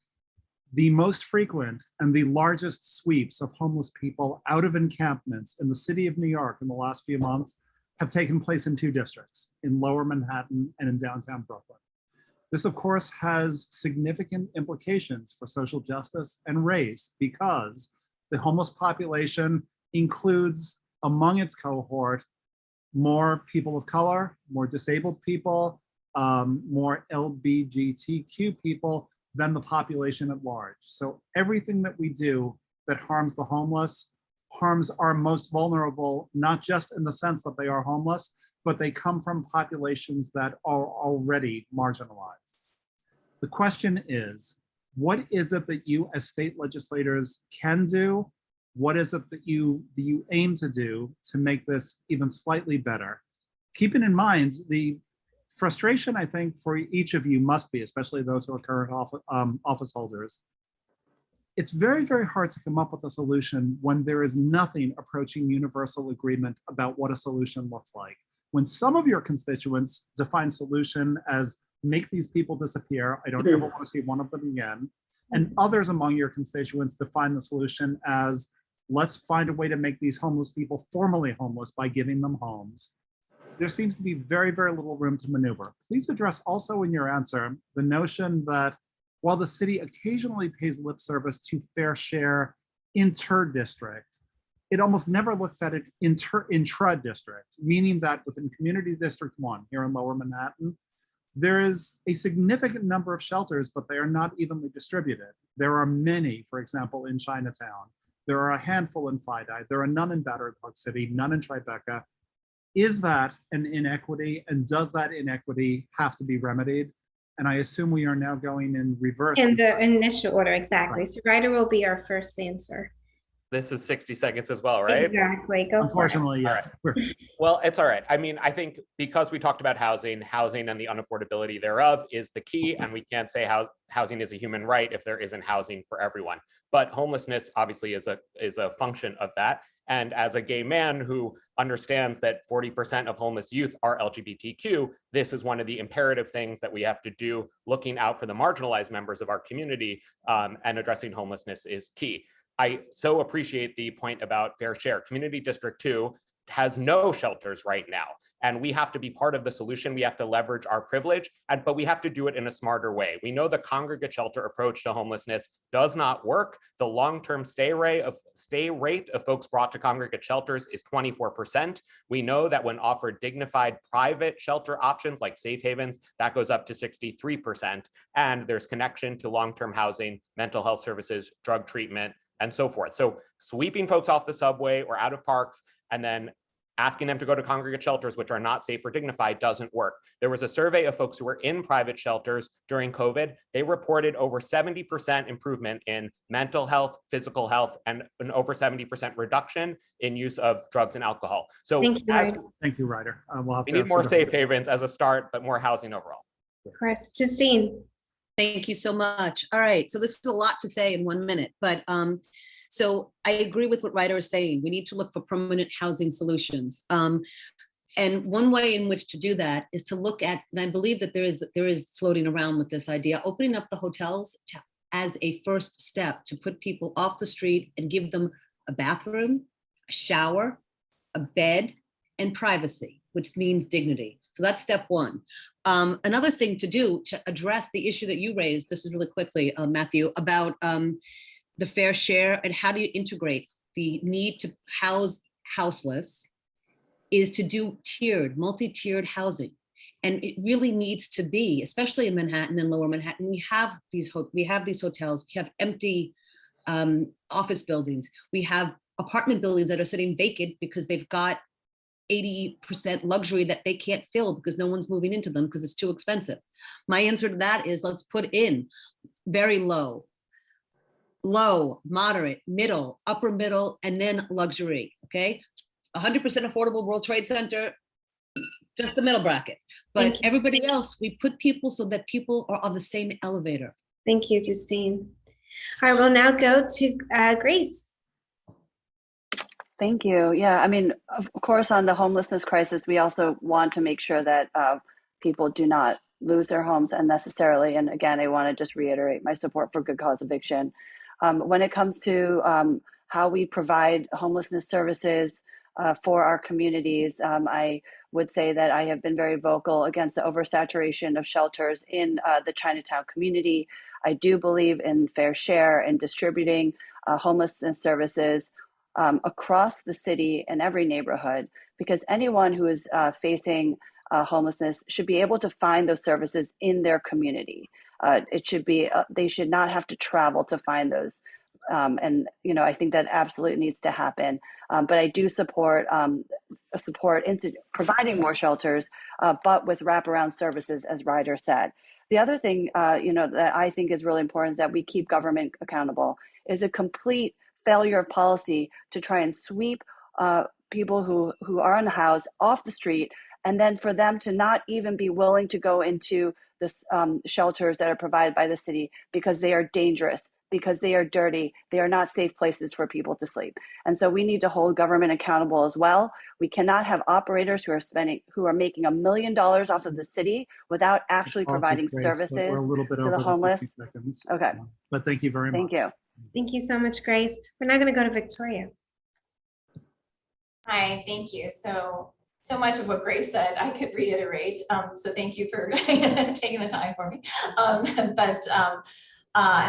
the most frequent and the largest sweeps of homeless people out of encampments in the city of New York in the last few months have taken place in two districts, in Lower Manhattan and in downtown Brooklyn. This, of course, has significant implications for social justice and race because the homeless population includes among its cohort more people of color, more disabled people, more LGBTQ people than the population at large. So everything that we do that harms the homeless harms our most vulnerable, not just in the sense that they are homeless, but they come from populations that are already marginalized. The question is, what is it that you as state legislators can do? What is it that you aim to do to make this even slightly better? Keeping in mind the frustration, I think, for each of you must be, especially those who are current office holders. It's very, very hard to come up with a solution when there is nothing approaching universal agreement about what a solution looks like. When some of your constituents define solution as make these people disappear, I don't ever want to see one of them again. and others among your constituents define the solution as, let's find a way to make these homeless people formally homeless by giving them homes. There seems to be very, very little room to maneuver. Please address also in your answer the notion that while the city occasionally pays lip service to fair share inter-district, it almost never looks at it intra-district, meaning that within Community District 1 here in Lower Manhattan, there is a significant number of shelters, but they are not evenly distributed. There are many, for example, in Chinatown. There are a handful in Fidei. There are none in Battery Park City, none in Tribeca. Is that an inequity, and does that inequity have to be remedied? And I assume we are now going in reverse. In the initial order, exactly. Right. So Ryder will be our first answer. This is 60 seconds as well, right? Exactly. Go for it. Unfortunately, yes. Well, it's all right. I mean, I think because we talked about housing and the unaffordability thereof is the key, and we can't say housing is a human right if there isn't housing for everyone. But homelessness obviously is a function of that. And as a gay man who understands that 40% of homeless youth are LGBTQ, this is one of the imperative things that we have to do, looking out for the marginalized members of our community, and addressing homelessness is key. I so appreciate the point about fair share. Community District 2 has no shelters right now, and we have to be part of the solution. We have to leverage our privilege, but we have to do it in a smarter way. We know the congregate shelter approach to homelessness does not work. The long-term stay rate of folks brought to congregate shelters is 24%. We know that when offered dignified private shelter options like safe havens, that goes up to 63%. And there's connection to long-term housing, mental health services, drug treatment, and so forth. So sweeping folks off the subway or out of parks and then asking them to go to congregate shelters, which are not safe or dignified, doesn't work. There was a survey of folks who were in private shelters during COVID. They reported over 70% improvement in mental health, physical health, and an over 70% reduction in use of drugs and alcohol. So Thank you, Ryder. We'll have we to need more safe havens as a start, but more housing overall. Chris, Justine. Thank you so much. All right, so this is a lot to say in 1 minute, but so I agree with what Ryder is saying. We need to look for permanent housing solutions. And one way in which to do that is to look at, and I believe that there is floating around with this idea, opening up the hotels as a first step to put people off the street and give them a bathroom, a shower, a bed, and privacy, which means dignity. So that's step one. Another thing to do to address the issue that you raised, this is really quickly, Matthew, about the fair share and how do you integrate the need to house houseless, is to do multi-tiered housing. And it really needs to be, especially in Manhattan and Lower Manhattan, we have these hotels, we have empty office buildings, we have apartment buildings that are sitting vacant because they've got 80% luxury that they can't fill because no one's moving into them because it's too expensive. My answer to that is let's put in very low, moderate, middle, upper middle, and then luxury, okay? 100% affordable World Trade Center, just the middle bracket. But everybody else, we put people so that people are on the same elevator. Thank you, Justine. All right, we'll now go to Grace. Thank you. Yeah, I mean, of course, on the homelessness crisis, we also want to make sure that people do not lose their homes unnecessarily. And again, I want to just reiterate my support for good cause eviction. When it comes to how we provide homelessness services for our communities, I would say that I have been very vocal against the oversaturation of shelters in the Chinatown community. I do believe in fair share and distributing homelessness services across the city and every neighborhood, because anyone who is facing homelessness should be able to find those services in their community. It should be, they should not have to travel to find those. And, you know, I think that absolutely needs to happen. But I do support into providing more shelters, but with wraparound services, as Ryder said. The other thing, you know, that I think is really important is that we keep government accountable. Is a complete failure of policy to try and sweep people who are unhoused off the street, and then for them to not even be willing to go into the shelters that are provided by the city because they are dangerous. because they are dirty. They are not safe places for people to sleep. And so we need to hold government accountable as well. We cannot have operators who are making $1 million off of the city without actually Apologies, providing Grace, but services we're a little bit to over the homeless. 60 seconds. Okay. But thank you very much. Thank you. Thank you so much, Grace. We're now going to go to Victoria. Hi, thank you. So much of what Grace said, I could reiterate. So thank you for taking the time for me. And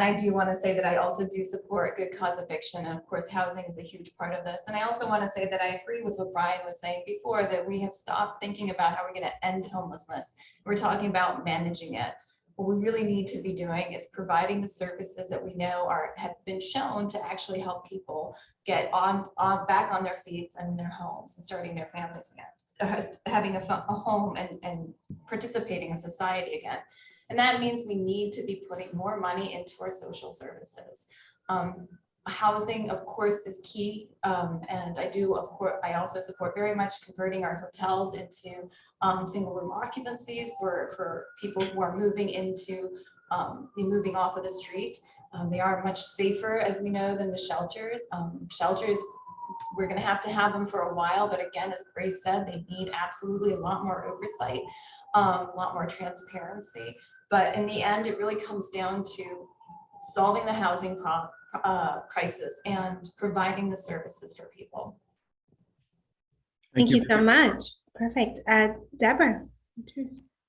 I do want to say that I also do support good cause eviction. And of course, housing is a huge part of this. And I also want to say that I agree with what Brian was saying before, that we have stopped thinking about how we're going to end homelessness. We're talking about managing it. What we really need to be doing is providing the services that we know have been shown to actually help people get back on their feet and in their homes and starting their families again, having a home and participating in society again. And that means we need to be putting more money into our social services. Housing, of course, is key. And I also support very much converting our hotels into single room occupancies for people who are moving off of the street. They are much safer, as we know, than the shelters. Shelters, we're going to have them for a while, but again, as Grace said, they need absolutely a lot more oversight, a lot more transparency. But in the end, it really comes down to solving the housing crisis and providing the services for people. Thank you so much. Perfect. Deborah.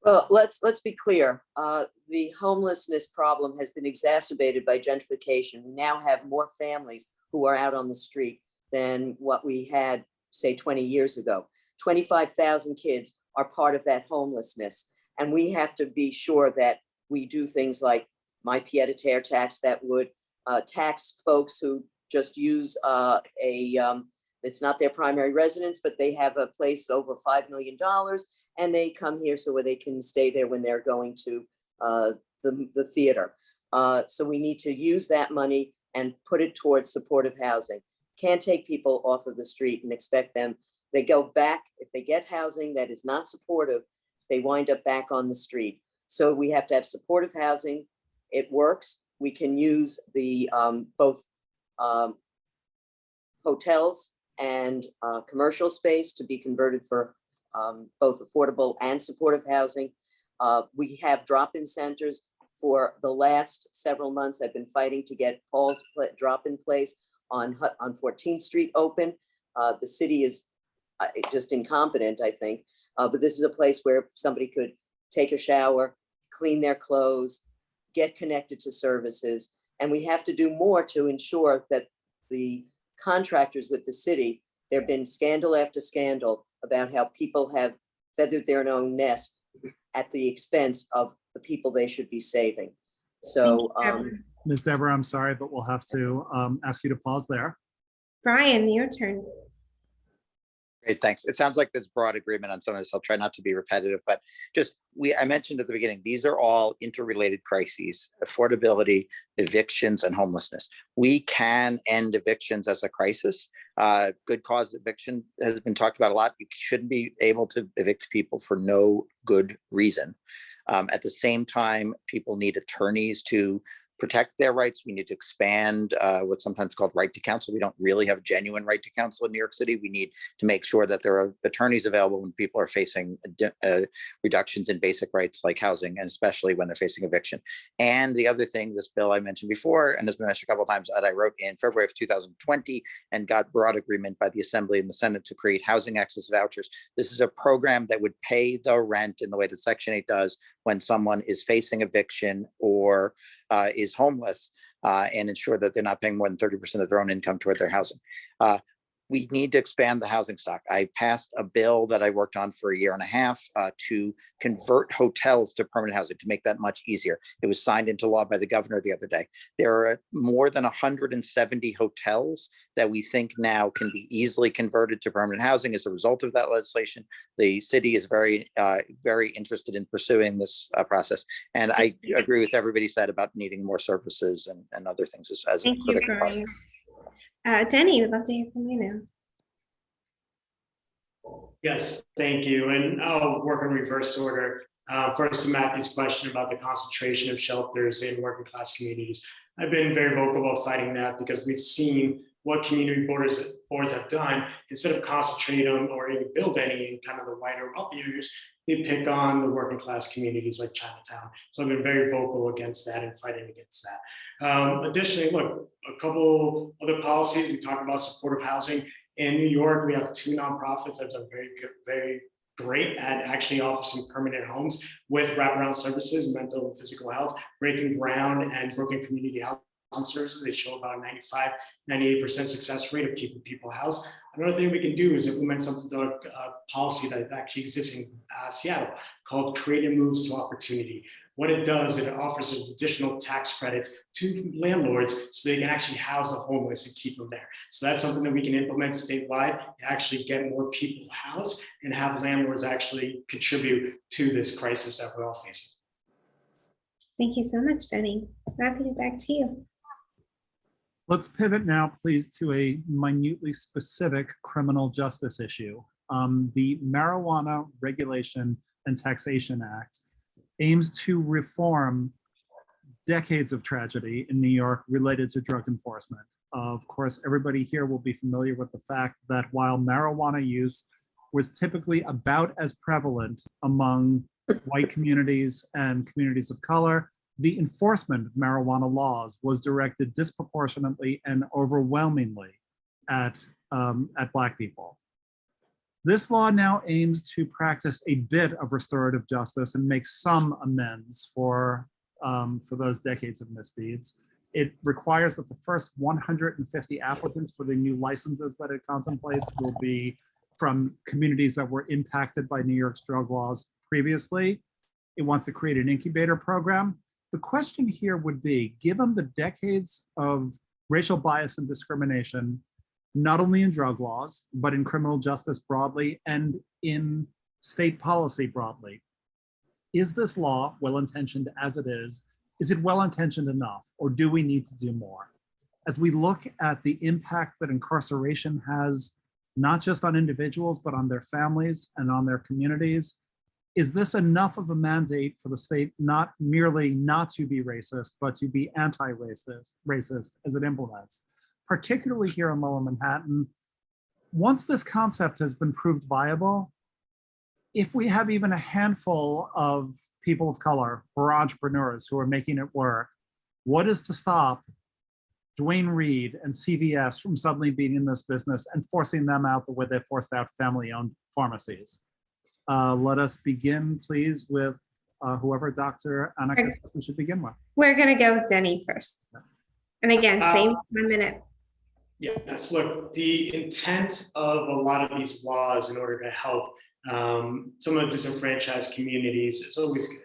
Well, let's be clear. The homelessness problem has been exacerbated by gentrification. We now have more families who are out on the street than what we had, say, 20 years ago. 25,000 kids are part of that homelessness. And we have to be sure that we do things like my pied-à-terre tax that would tax folks who just use it's not their primary residence, but they have a place over $5 million and they come here so where they can stay there when they're going to the theater. So we need to use that money and put it towards supportive housing. Can't take people off of the street and expect them, they go back, if they get housing that is not supportive, they wind up back on the street. So we have to have supportive housing. It works. We can use the both hotels and commercial space to be converted for both affordable and supportive housing. We have drop-in centers. For the last several months, I've been fighting to get Paul's drop-in place on 14th Street open. The city is just incompetent, I think. But this is a place where somebody could take a shower, clean their clothes, get connected to services. And we have to do more to ensure that the contractors with the city, there have been scandal after scandal about how people have feathered their own nest at the expense of the people they should be saving. So, Ms. Deborah, I'm sorry, but we'll have to ask you to pause there. Brian, your turn. Great, thanks. It sounds like there's broad agreement on some of this. I'll try not to be repetitive, but I mentioned at the beginning, these are all interrelated crises: affordability, evictions, and homelessness. We can end evictions as a crisis. Good cause eviction has been talked about a lot. You shouldn't be able to evict people for no good reason. At the same time, people need attorneys to protect their rights. We need to expand what's sometimes called right to counsel. We don't really have genuine right to counsel in New York City. We need to make sure that there are attorneys available when people are facing reductions in basic rights like housing, and especially when they're facing eviction. And the other thing, this bill I mentioned before, and has been mentioned a couple of times, that I wrote in February of 2020 and got broad agreement by the Assembly and the Senate to create housing access vouchers. This is a program that would pay the rent in the way that Section 8 does when someone is facing eviction or is homeless, and ensure that they're not paying more than 30% of their own income toward their housing. We need to expand the housing stock. I passed a bill that I worked on for a year and a half to convert hotels to permanent housing, to make that much easier. It was signed into law by the governor the other day. There are more than 170 hotels that we think now can be easily converted to permanent housing as a result of that legislation. The city is very, very interested in pursuing this process. And I agree with everybody said about needing more services and other things as a critical part. Denny, we'd love to hear from you now. Yes, thank you. And I'll work in reverse order. First, to Matthew's question about the concentration of shelters in working class communities. I've been very vocal about fighting that because we've seen what community boards have done. Instead of concentrating on or even build any in kind of the wider wealthy areas, they pick on the working class communities like Chinatown. So I've been very vocal against that and fighting against that. Additionally, look, a couple other policies, we talk about supportive housing. In New York, we have 2 nonprofits that have done very great at actually offering some permanent homes with wraparound services, mental and physical health, breaking ground and broken community housing services. They show about 98% success rate of keeping people housed. Another thing we can do is implement something like a policy that actually exists in Seattle called Create and Moves to Opportunity. What it does, it offers additional tax credits to landlords so they can actually house the homeless and keep them there. So that's something that we can implement statewide to actually get more people housed and have landlords actually contribute to this crisis that we're all facing. Thank you so much, Denny. Matthew, back to you. Let's pivot now, please, to a minutely specific criminal justice issue. The Marijuana Regulation and Taxation Act aims to reform decades of tragedy in New York related to drug enforcement. Of course, everybody here will be familiar with the fact that while marijuana use was typically about as prevalent among white communities and communities of color, the enforcement of marijuana laws was directed disproportionately and overwhelmingly at Black people. This law now aims to practice a bit of restorative justice and make some amends for those decades of misdeeds. It requires that the first 150 applicants for the new licenses that it contemplates will be from communities that were impacted by New York's drug laws previously. It wants to create an incubator program. The question here would be, given the decades of racial bias and discrimination, not only in drug laws, but in criminal justice broadly and in state policy broadly, is this law, well-intentioned as it is it well-intentioned enough, or do we need to do more? As we look at the impact that incarceration has, not just on individuals, but on their families and on their communities, is this enough of a mandate for the state not merely not to be racist, but to be anti-racist as it implements, particularly here in Lower Manhattan? Once this concept has been proved viable, if we have even a handful of people of color or entrepreneurs who are making it work, what is to stop Dwayne Reed and CVS from suddenly being in this business and forcing them out the way they forced out family-owned pharmacies? Let us begin, please, with whoever Dr. Annika says we should begin with. We're going to go with Denny first. And again, same 1 minute. Yes, look, the intent of a lot of these laws in order to help some of the disenfranchised communities is always good,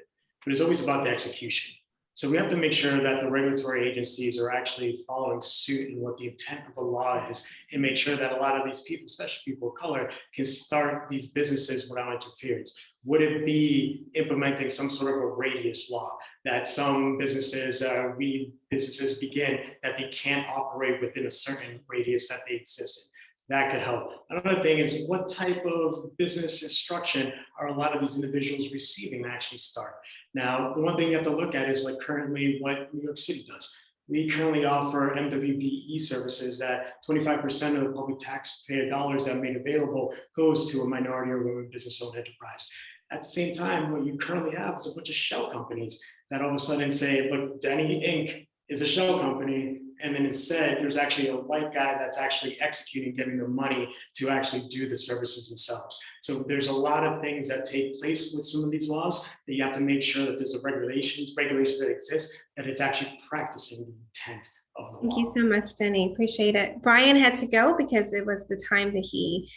but it's always about the execution. So we have to make sure that the regulatory agencies are actually following suit in what the intent of the law is, and make sure that a lot of these people, especially people of color, can start these businesses without interference. Would it be implementing some sort of a radius law that some businesses, weed businesses begin, that they can't operate within a certain radius that they exist in? That could help. Another thing is, what type of business instruction are a lot of these individuals receiving to actually start? Now, the one thing you have to look at is like currently what New York City does. We currently offer MWBE services that 25% of the public taxpayer dollars that are made available goes to a minority or women business-owned enterprise. At the same time, what you currently have is a bunch of shell companies that all of a sudden say, look, Denny Inc. is a shell company, and then instead there's actually a white guy that's actually executing, getting the money to actually do the services themselves. So there's a lot of things that take place with some of these laws that you have to make sure that there's a regulations that exist, that it's actually practicing the intent of the law. Thank you so much, Denny. Appreciate it. Brian had to go because it was the time that he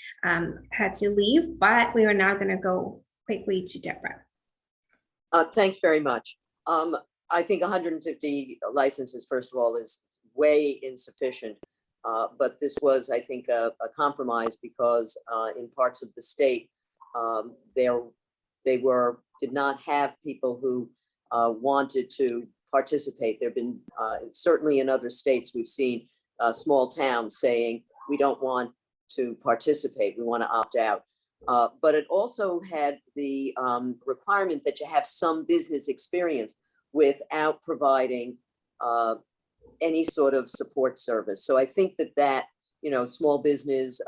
had to leave, but we are now going to go quickly to Deborah. Thanks very much. I think 150 licenses, first of all, is way insufficient. But this was, I think, a compromise because in parts of the state, did not have people who wanted to participate. There have been, certainly in other states, we've seen small towns saying, we don't want to participate, we want to opt out. But it also had the requirement that you have some business experience without providing any sort of support service. So I think that small business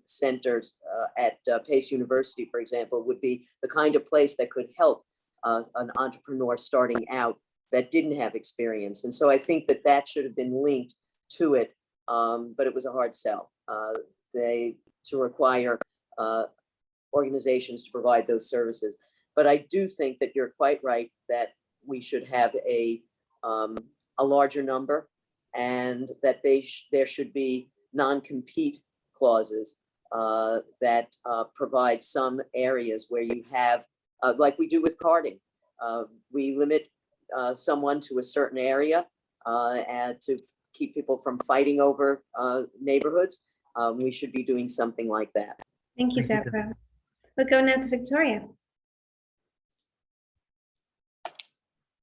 centers at Pace University, for example, would be the kind of place that could help an entrepreneur starting out that didn't have experience. And so I think that should have been linked to it, but it was a hard sell. To require organizations to provide those services. But I do think that you're quite right that we should have a larger number, and that there should be non-compete clauses that provide some areas where you have, like we do with carding, we limit someone to a certain area and to keep people from fighting over neighborhoods. We should be doing something like that. Thank you, Deborah. We'll go now to Victoria.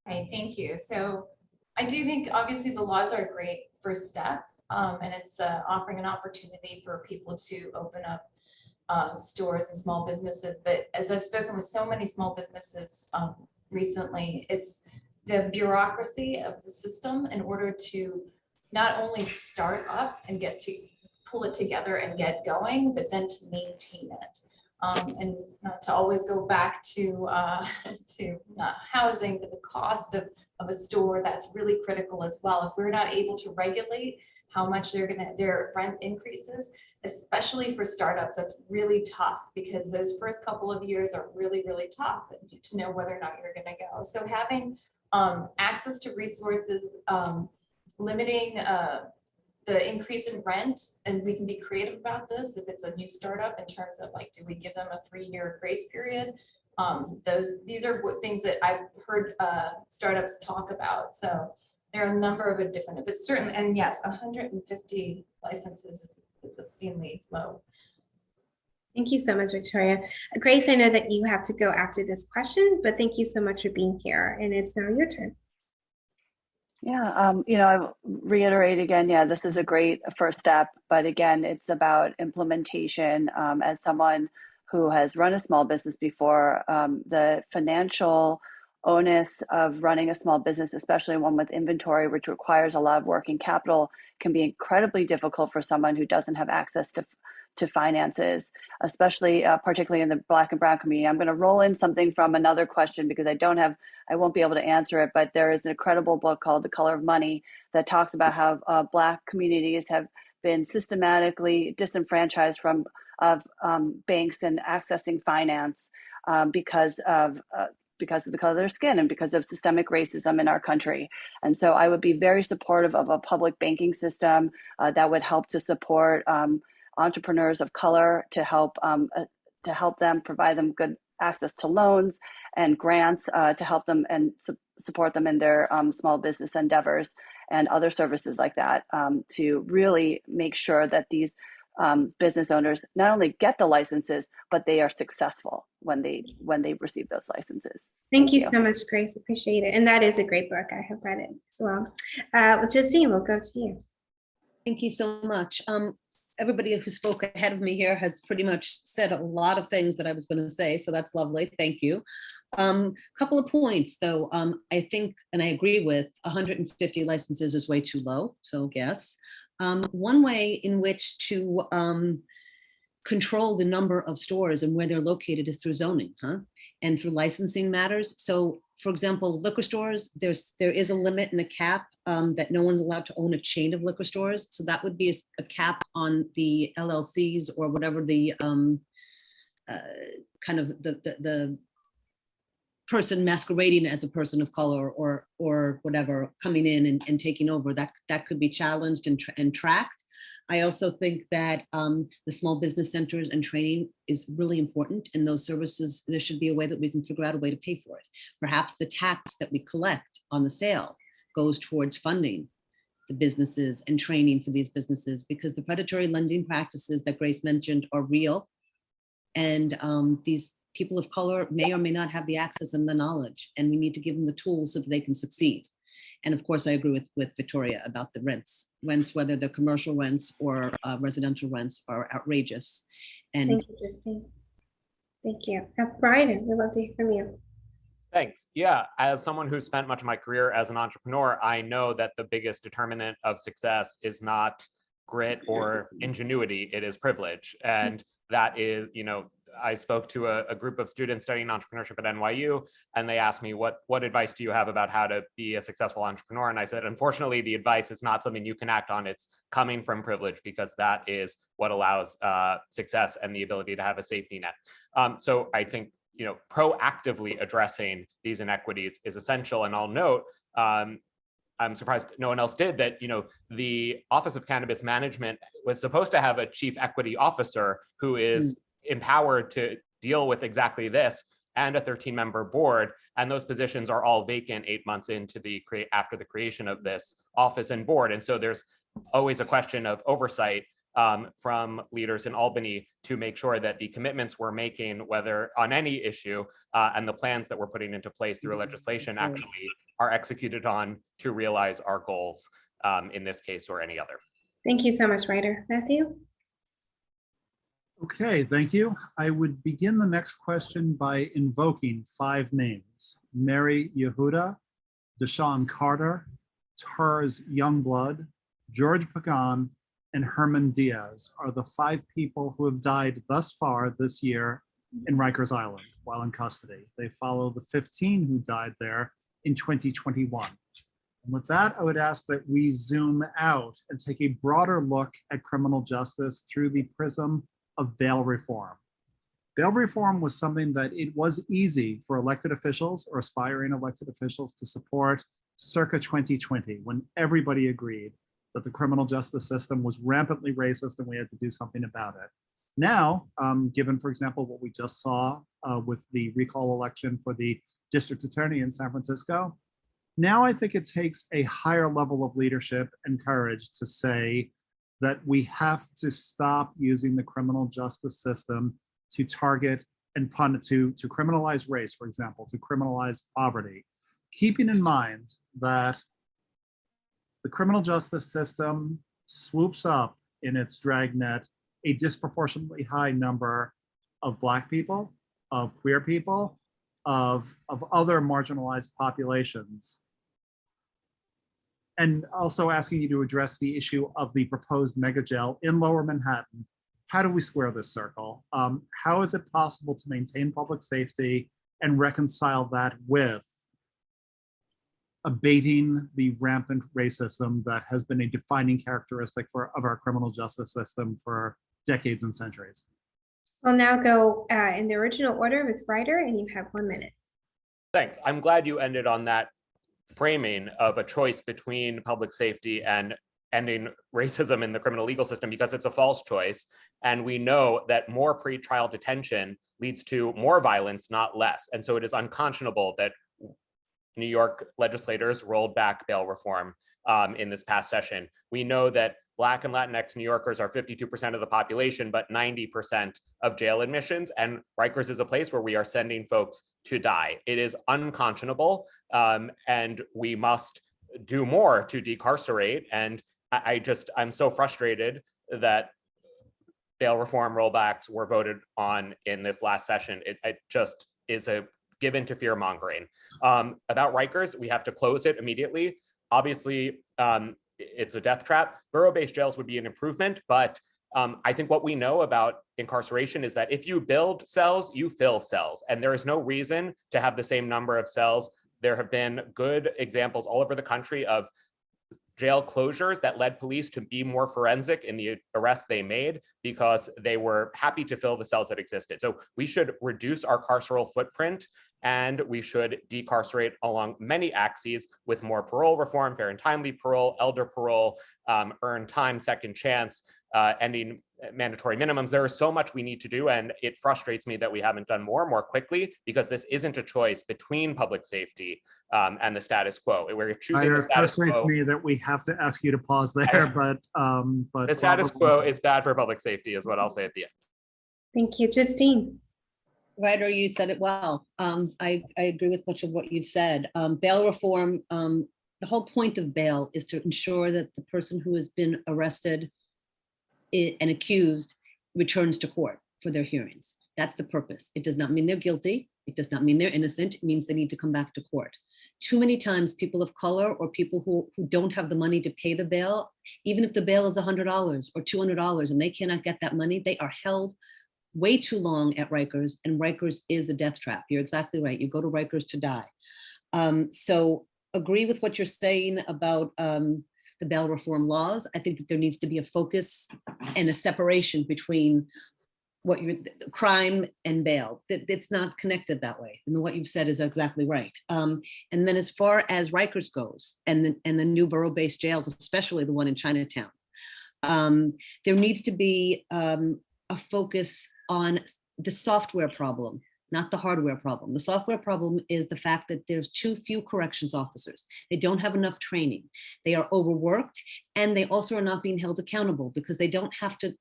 Hi, thank you. So I do think obviously the laws are a great first step, and it's offering an opportunity for people to open up stores and small businesses. But as I've spoken with so many small businesses recently, it's the bureaucracy of the system in order to not only start up and get to pull it together and get going, but then to maintain it. And to always go back to not housing, but the cost of a store, that's really critical as well. If we're not able to regulate how much their rent increases, especially for startups, that's really tough, because those first couple of years are really, really tough to know whether or not you're gonna go. So having access to resources, limiting the increase in rent, and we can be creative about this if it's a new startup in terms of like, do we give them a 3-year grace period? These are things that I've heard startups talk about. So there are a number of different, but certainly, and yes, 150 licenses is obscenely low. Thank you so much, Victoria. Grace, I know that you have to go after this question, but thank you so much for being here, and it's now your turn. Yeah, I reiterate again, yeah, this is a great first step, but again, it's about implementation. As someone who has run a small business before, the financial onus of running a small business, especially one with inventory, which requires a lot of working capital, can be incredibly difficult for someone who doesn't have access to finances, especially particularly in the Black and Brown community. I'm going to roll in something from another question because I won't be able to answer it, but there is an incredible book called The Color of Money that talks about how Black communities have been systematically disenfranchised from banks and accessing finance because of the color of their skin and because of systemic racism in our country. And so I would be very supportive of a public banking system that would help to support entrepreneurs of color, to help them, provide them good access to loans and grants to help them and support them in their small business endeavors and other services like that, to really make sure that these business owners not only get the licenses, but they are successful when they receive those licenses. Thank you so much, Grace. Appreciate it. And that is a great book. I have read it as well. Justine, we'll go to you. Thank you so much. Everybody who spoke ahead of me here has pretty much said a lot of things that I was going to say, so that's lovely. Thank you. Couple of points, though. I think, and I agree with, 150 licenses is way too low, so yes. One way in which to control the number of stores and where they're located is through zoning, and through licensing matters. So, for example, liquor stores, there is a limit and a cap that no one's allowed to own a chain of liquor stores. So that would be a cap on the LLCs or whatever the kind of the person masquerading as a person of color or whatever coming in and taking over. That could be challenged and tracked. I also think that the small business centers and training is really important, and those services, there should be a way that we can figure out a way to pay for it. Perhaps the tax that we collect on the sale goes towards funding the businesses and training for these businesses, because the predatory lending practices that Grace mentioned are real. And these people of color may or may not have the access and the knowledge, and we need to give them the tools so that they can succeed. And of course, I agree with Victoria about the rents, whether they're commercial rents or residential rents, are outrageous. And thank you, Justine. Thank you. Brian, we'd love to hear from you. Thanks. Yeah, as someone who spent much of my career as an entrepreneur, I know that the biggest determinant of success is not grit or ingenuity, it is privilege. And that is, I spoke to a group of students studying entrepreneurship at NYU, and they asked me, what advice do you have about how to be a successful entrepreneur? And I said, unfortunately, the advice is not something you can act on. It's coming from privilege, because that is what allows success and the ability to have a safety net. So I think, proactively addressing these inequities is essential. And I'll note, I'm surprised no one else did, that the Office of Cannabis Management was supposed to have a chief equity officer who is empowered to deal with exactly this, and a 13-member board, and those positions are all vacant 8 months into after the creation of this office and board. And so there's always a question of oversight from leaders in Albany to make sure that the commitments we're making, whether on any issue, and the plans that we're putting into place through legislation actually are executed on to realize our goals in this case or any other. Thank you so much, Ryder. Matthew? Okay, thank you. I would begin the next question by invoking 5 names: Mary Yehuda, Deshaun Carter, Tars Youngblood, George Pagan, and Herman Diaz are the 5 people who have died thus far this year in Rikers Island while in custody. They follow the 15 who died there in 2021. And with that, I would ask that we zoom out and take a broader look at criminal justice through the prism of bail reform. Bail reform was something that it was easy for elected officials or aspiring elected officials to support circa 2020, when everybody agreed that the criminal justice system was rampantly racist and we had to do something about it. Now, given, for example, what we just saw with the recall election for the district attorney in San Francisco, now I think it takes a higher level of leadership and courage to say that we have to stop using the criminal justice system to target and punish, to criminalize race, for example, to criminalize poverty, keeping in mind that the criminal justice system swoops up in its dragnet a disproportionately high number of Black people, of queer people, of other marginalized populations. And also asking you to address the issue of the proposed mega jail in Lower Manhattan. How do we square this circle? How is it possible to maintain public safety and reconcile that with abating the rampant racism that has been a defining characteristic of our criminal justice system for decades and centuries? We'll now go in the original order with Ryder, and you have 1 minute. Thanks. I'm glad you ended on that framing of a choice between public safety and ending racism in the criminal legal system, because it's a false choice. And we know that more pretrial detention leads to more violence, not less. And so it is unconscionable that New York legislators rolled back bail reform in this past session. We know that Black and Latinx New Yorkers are 52% of the population, but 90% of jail admissions. And Rikers is a place where we are sending folks to die. It is unconscionable, and we must do more to decarcerate. And I'm so frustrated that bail reform rollbacks were voted on in this last session. It just is a given to fear mongering. About Rikers, we have to close it immediately. Obviously, it's a death trap. Borough-based jails would be an improvement, but I think what we know about incarceration is that if you build cells, you fill cells, and there is no reason to have the same number of cells. There have been good examples all over the country of jail closures that led police to be more forensic in the arrests they made because they were happy to fill the cells that existed. So we should reduce our carceral footprint, and we should decarcerate along many axes with more parole reform, fair and timely parole, elder parole, earned time, second chance, ending mandatory minimums. There is so much we need to do, and it frustrates me that we haven't done more quickly, because this isn't a choice between public safety and the status quo. We're choosing the status quo. It frustrates me that we have to ask you to pause there, but the status quo is bad for public safety, is what I'll say at the end. Thank you, Justine. Ryder, you said it well. I agree with much of what you've said. Bail reform, the whole point of bail is to ensure that the person who has been arrested and accused returns to court for their hearings. That's the purpose. It does not mean they're guilty. It does not mean they're innocent. It means they need to come back to court. Too many times people of color or people who don't have the money to pay the bail, even if the bail is $100 or $200 and they cannot get that money, they are held way too long at Rikers, and Rikers is a death trap. You're exactly right. You go to Rikers to die. So agree with what you're saying about the bail reform laws. I think that there needs to be a focus and a separation between what you're crime and bail. It's not connected that way. And what you've said is exactly right. And then as far as Rikers goes and the new borough-based jails, especially the one in Chinatown, there needs to be a focus on the software problem, not the hardware problem. The software problem is the fact that there's too few corrections officers. They don't have enough training. They are overworked, and they also are not being held accountable because they don't have to.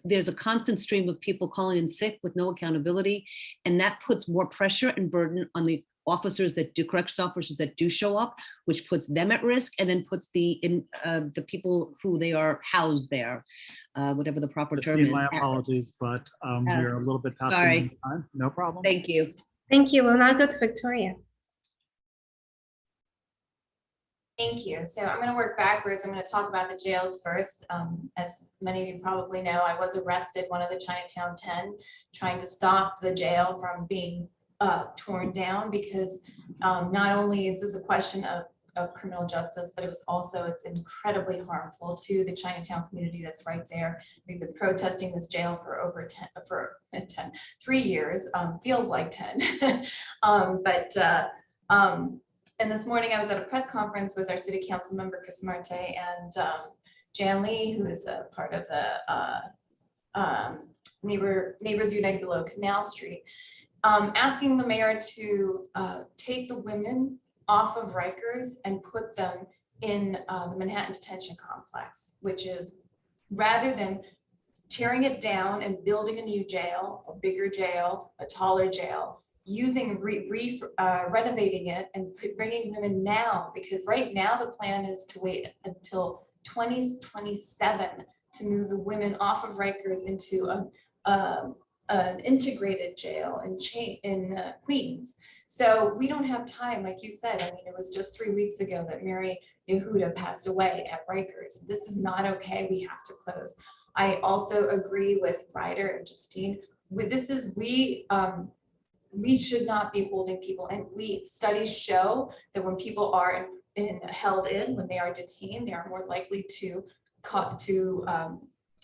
There's a constant stream of people calling in sick with no accountability, and that puts more pressure and burden on the officers that do, corrections officers that do show up, which puts them at risk, and then puts the people who they are housed there, whatever the proper term is. My apologies, but we're a little bit past the time. No problem. Thank you. Thank you. We'll now go to Victoria. Thank you. So I'm going to work backwards. I'm going to talk about the jails first. As many of you probably know, I was arrested, one of the Chinatown 10, trying to stop the jail from being torn down, because not only is this a question of criminal justice, but it's incredibly harmful to the Chinatown community that's right there. We've been protesting this jail for over 3 years, feels like 10. And this morning I was at a press conference with our city council member, Chris Marte, and Jan Lee, who is a part of the Neighbors United Below Canal Street, asking the mayor to take the women off of Rikers and put them in the Manhattan Detention Complex, which is, rather than tearing it down and building a new jail, a bigger jail, a taller jail, using renovating it and bringing women now, because right now the plan is to wait until 2027 to move the women off of Rikers into an integrated jail in Queens. So we don't have time, like you said. I mean, it was just 3 weeks ago that Mary Yehuda passed away at Rikers. This is not okay. We have to close. I also agree with Ryder and Justine. We should not be holding people, and studies show that when people are held in, when they are detained, they are more likely to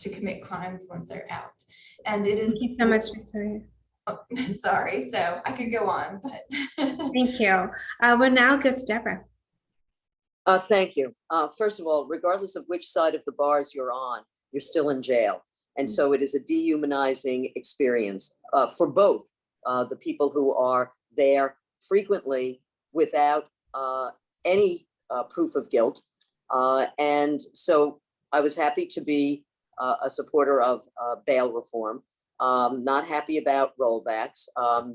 commit crimes once they're out. And it is. Thank you so much, Victoria. Oh, sorry, so I could go on, but. Thank you. We'll now go to Deborah. Thank you. First of all, regardless of which side of the bars you're on, you're still in jail. And so it is a dehumanizing experience for both the people who are there frequently without any proof of guilt. And so I was happy to be a supporter of bail reform. Not happy about rollbacks.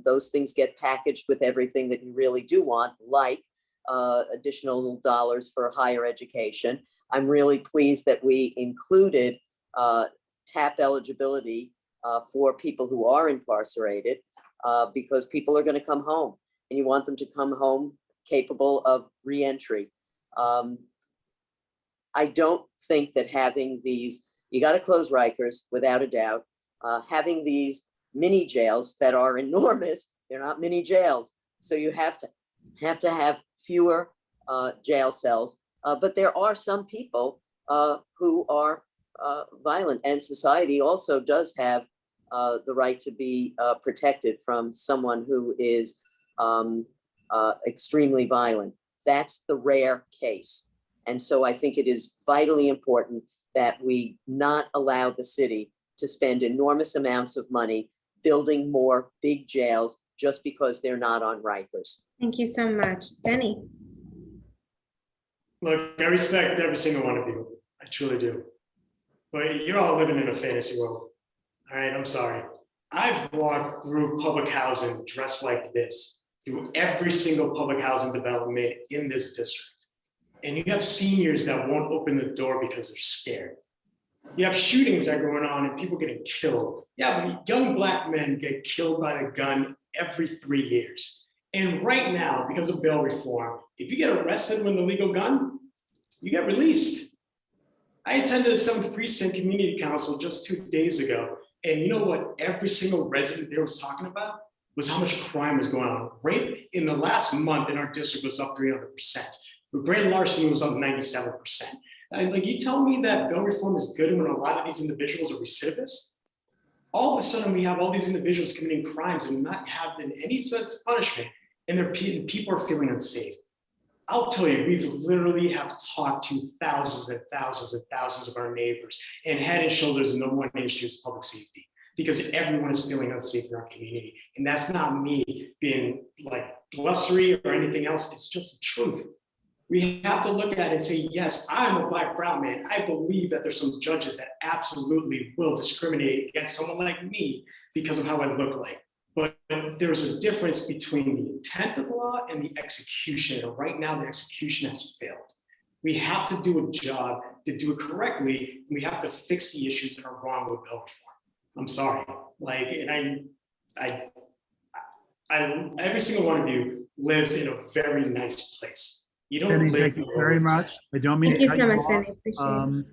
Those things get packaged with everything that you really do want, like additional dollars for higher education. I'm really pleased that we included TAP eligibility for people who are incarcerated, because people are going to come home, and you want them to come home capable of reentry. I don't think that having these, you got to close Rikers without a doubt. Having these mini jails that are enormous, they're not mini jails, so you have to have fewer jail cells. But there are some people who are violent, and society also does have the right to be protected from someone who is extremely violent. That's the rare case. And so I think it is vitally important that we not allow the city to spend enormous amounts of money building more big jails just because they're not on Rikers. Thank you so much. Denny. Look, I respect every single one of you. I truly do. But you're all living in a fantasy world. All right, I'm sorry. I've walked through public housing dressed like this, through every single public housing development in this district. And you have seniors that won't open the door because they're scared. You have shootings that are going on and people getting killed. Yeah, but young Black men get killed by a gun every 3 years. And right now, because of bail reform, if you get arrested with an illegal gun, you get released. I attended a 7th Precinct Community Council just 2 days ago. And you know what every single resident there was talking about? Was how much crime was going on. Rape in the last month in our district was up 300%. Grand larceny was up 97%. And like, you tell me that bail reform is good when a lot of these individuals are recidivists? All of a sudden we have all these individuals committing crimes and not having any sense of punishment, and people are feeling unsafe. I'll tell you, we've literally have talked to thousands and thousands and thousands of our neighbors, and head and shoulders, the number one issue is public safety, because everyone is feeling unsafe in our community. And that's not me being like blustery or anything else. It's just the truth. We have to look at it and say, yes, I'm a Black, brown man. I believe that there's some judges that absolutely will discriminate against someone like me because of how I look like. But there's a difference between the intent of the law and the execution. And right now, the execution has failed. We have to do a job to do it correctly. And we have to fix the issues that are wrong with bail reform. I'm sorry. Like, and I every single one of you lives in a very nice place. You don't Danny, live. thank you very much. I don't mean Thank to you cut so you much, off. Danny.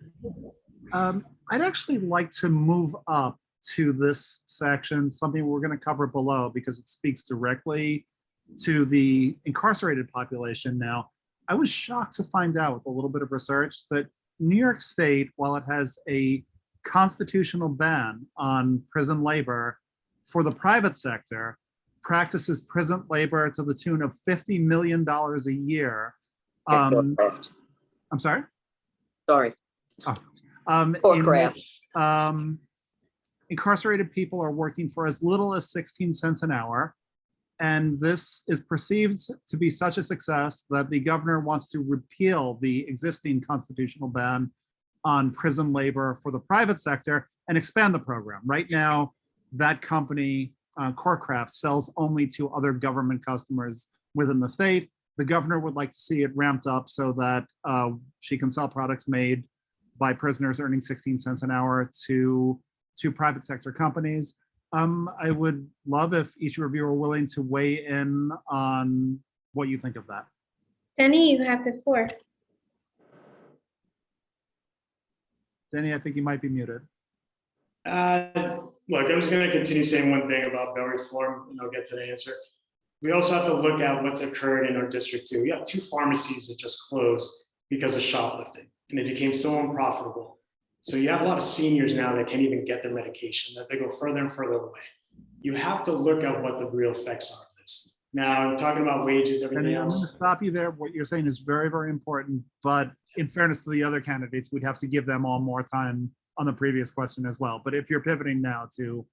Appreciate it. I'd actually like to move up to this section, something we're going to cover below because it speaks directly to the incarcerated population. Now, I was shocked to find out with a little bit of research that New York State, while it has a constitutional ban on prison labor for the private sector, practices prison labor to the tune of $50 million a year. I'm sorry? Sorry. In Corecraft. which, incarcerated people are working for as little as 16 cents an hour. And this is perceived to be such a success that the governor wants to repeal the existing constitutional ban on prison labor for the private sector and expand the program. Right now, that company, Corecraft, sells only to other government customers within the state. The governor would like to see it ramped up so that she can sell products made by prisoners earning 16 cents an hour to private sector companies. I would love if each of you are willing to weigh in on what you think of that. Denny, you have the floor. Denny, I think you might be muted. Look, I'm just going to continue saying one thing about bail reform, and I'll get to the answer. We also have to look at what's occurred in our district too. We have 2 pharmacies that just closed because of shoplifting, and it became so unprofitable. So you have a lot of seniors now that can't even get their medication, that they go further and further away. You have to look at what the real effects are of this. Now, I'm talking about wages, everything Denny, I'm going to else. stop you there. What you're saying is very, very important. But in fairness to the other candidates, we'd have to give them all more time on the previous question as well. But if you're pivoting now to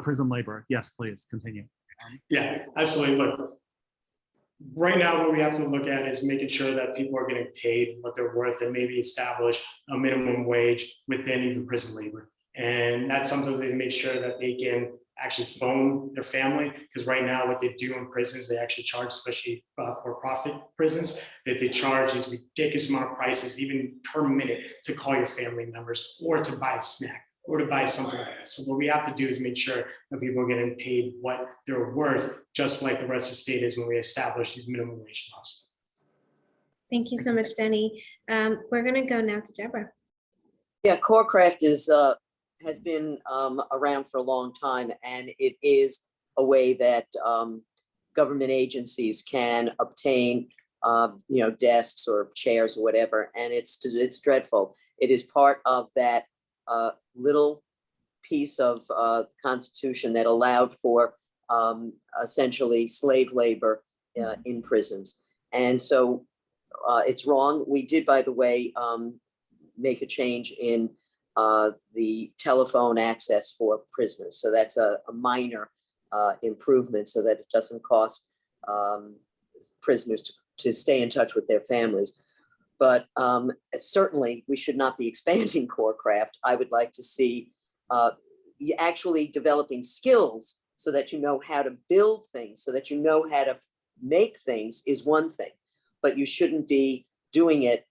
prison labor, yes, please continue. Yeah, absolutely. Look, right now, what we have to look at is making sure that people are getting paid what they're worth and maybe establish a minimum wage within even prison labor. And that's something to make sure that they can actually phone their family, because right now what they do in prisons, they actually charge, especially for-profit prisons, that they charge these ridiculous amount of prices, even per minute, to call your family members or to buy a snack or to buy something like that. So what we have to do is make sure that people are getting paid what they're worth, just like the rest of the state is when we establish these minimum wage laws. Thank you so much, Denny. We're going to go now to Deborah. Yeah, Corecraft has been around for a long time, and it is a way that government agencies can obtain, desks or chairs or whatever, and it's dreadful. It is part of that little piece of the Constitution that allowed for essentially slave labor in prisons, and so it's wrong. We did, by the way, make a change in the telephone access for prisoners. So that's a minor improvement so that it doesn't cost prisoners to stay in touch with their families. But certainly we should not be expanding Corecraft. I would like to see actually developing skills so that you know how to build things, so that you know how to make things is one thing, but you shouldn't be doing it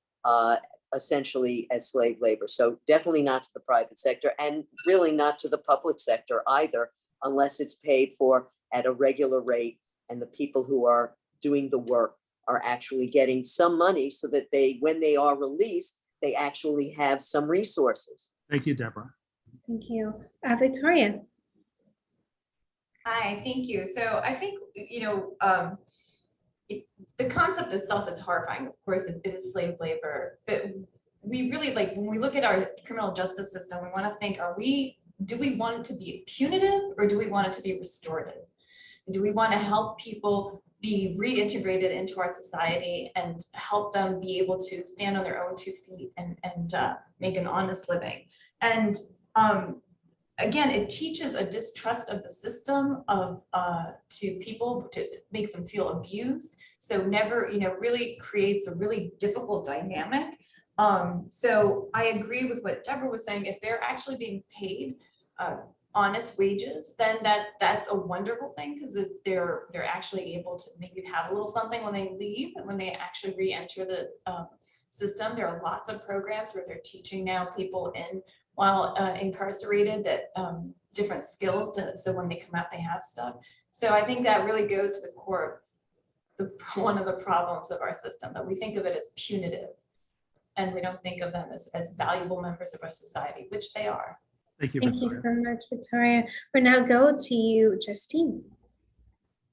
essentially as slave labor. So definitely not to the private sector, and really not to the public sector either, unless it's paid for at a regular rate and the people who are doing the work are actually getting some money so that they, when they are released, they actually have some resources. Thank you, Deborah. Thank you. Victoria. Hi, thank you. So I think, the concept itself is horrifying. Of course, it is slave labor, but we really, like, when we look at our criminal justice system, we want to think, do we want it to be punitive, or do we want it to be restorative? Do we want to help people be reintegrated into our society and help them be able to stand on their own 2 feet and make an honest living? And again, it teaches a distrust of the system to people, to makes them feel abused. So never, really creates a really difficult dynamic. So I agree with what Deborah was saying. If they're actually being paid honest wages, then that's a wonderful thing, because they're actually able to maybe have a little something when they leave and when they actually re-enter the system. There are lots of programs where they're teaching now people while incarcerated that different skills so when they come out they have stuff. So I think that really goes to the core of one of the problems of our system, that we think of it as punitive and we don't think of them as valuable members of our society, which they are. Thank you, Thank you Victoria. so much, Victoria. We'll now go to you, Justine.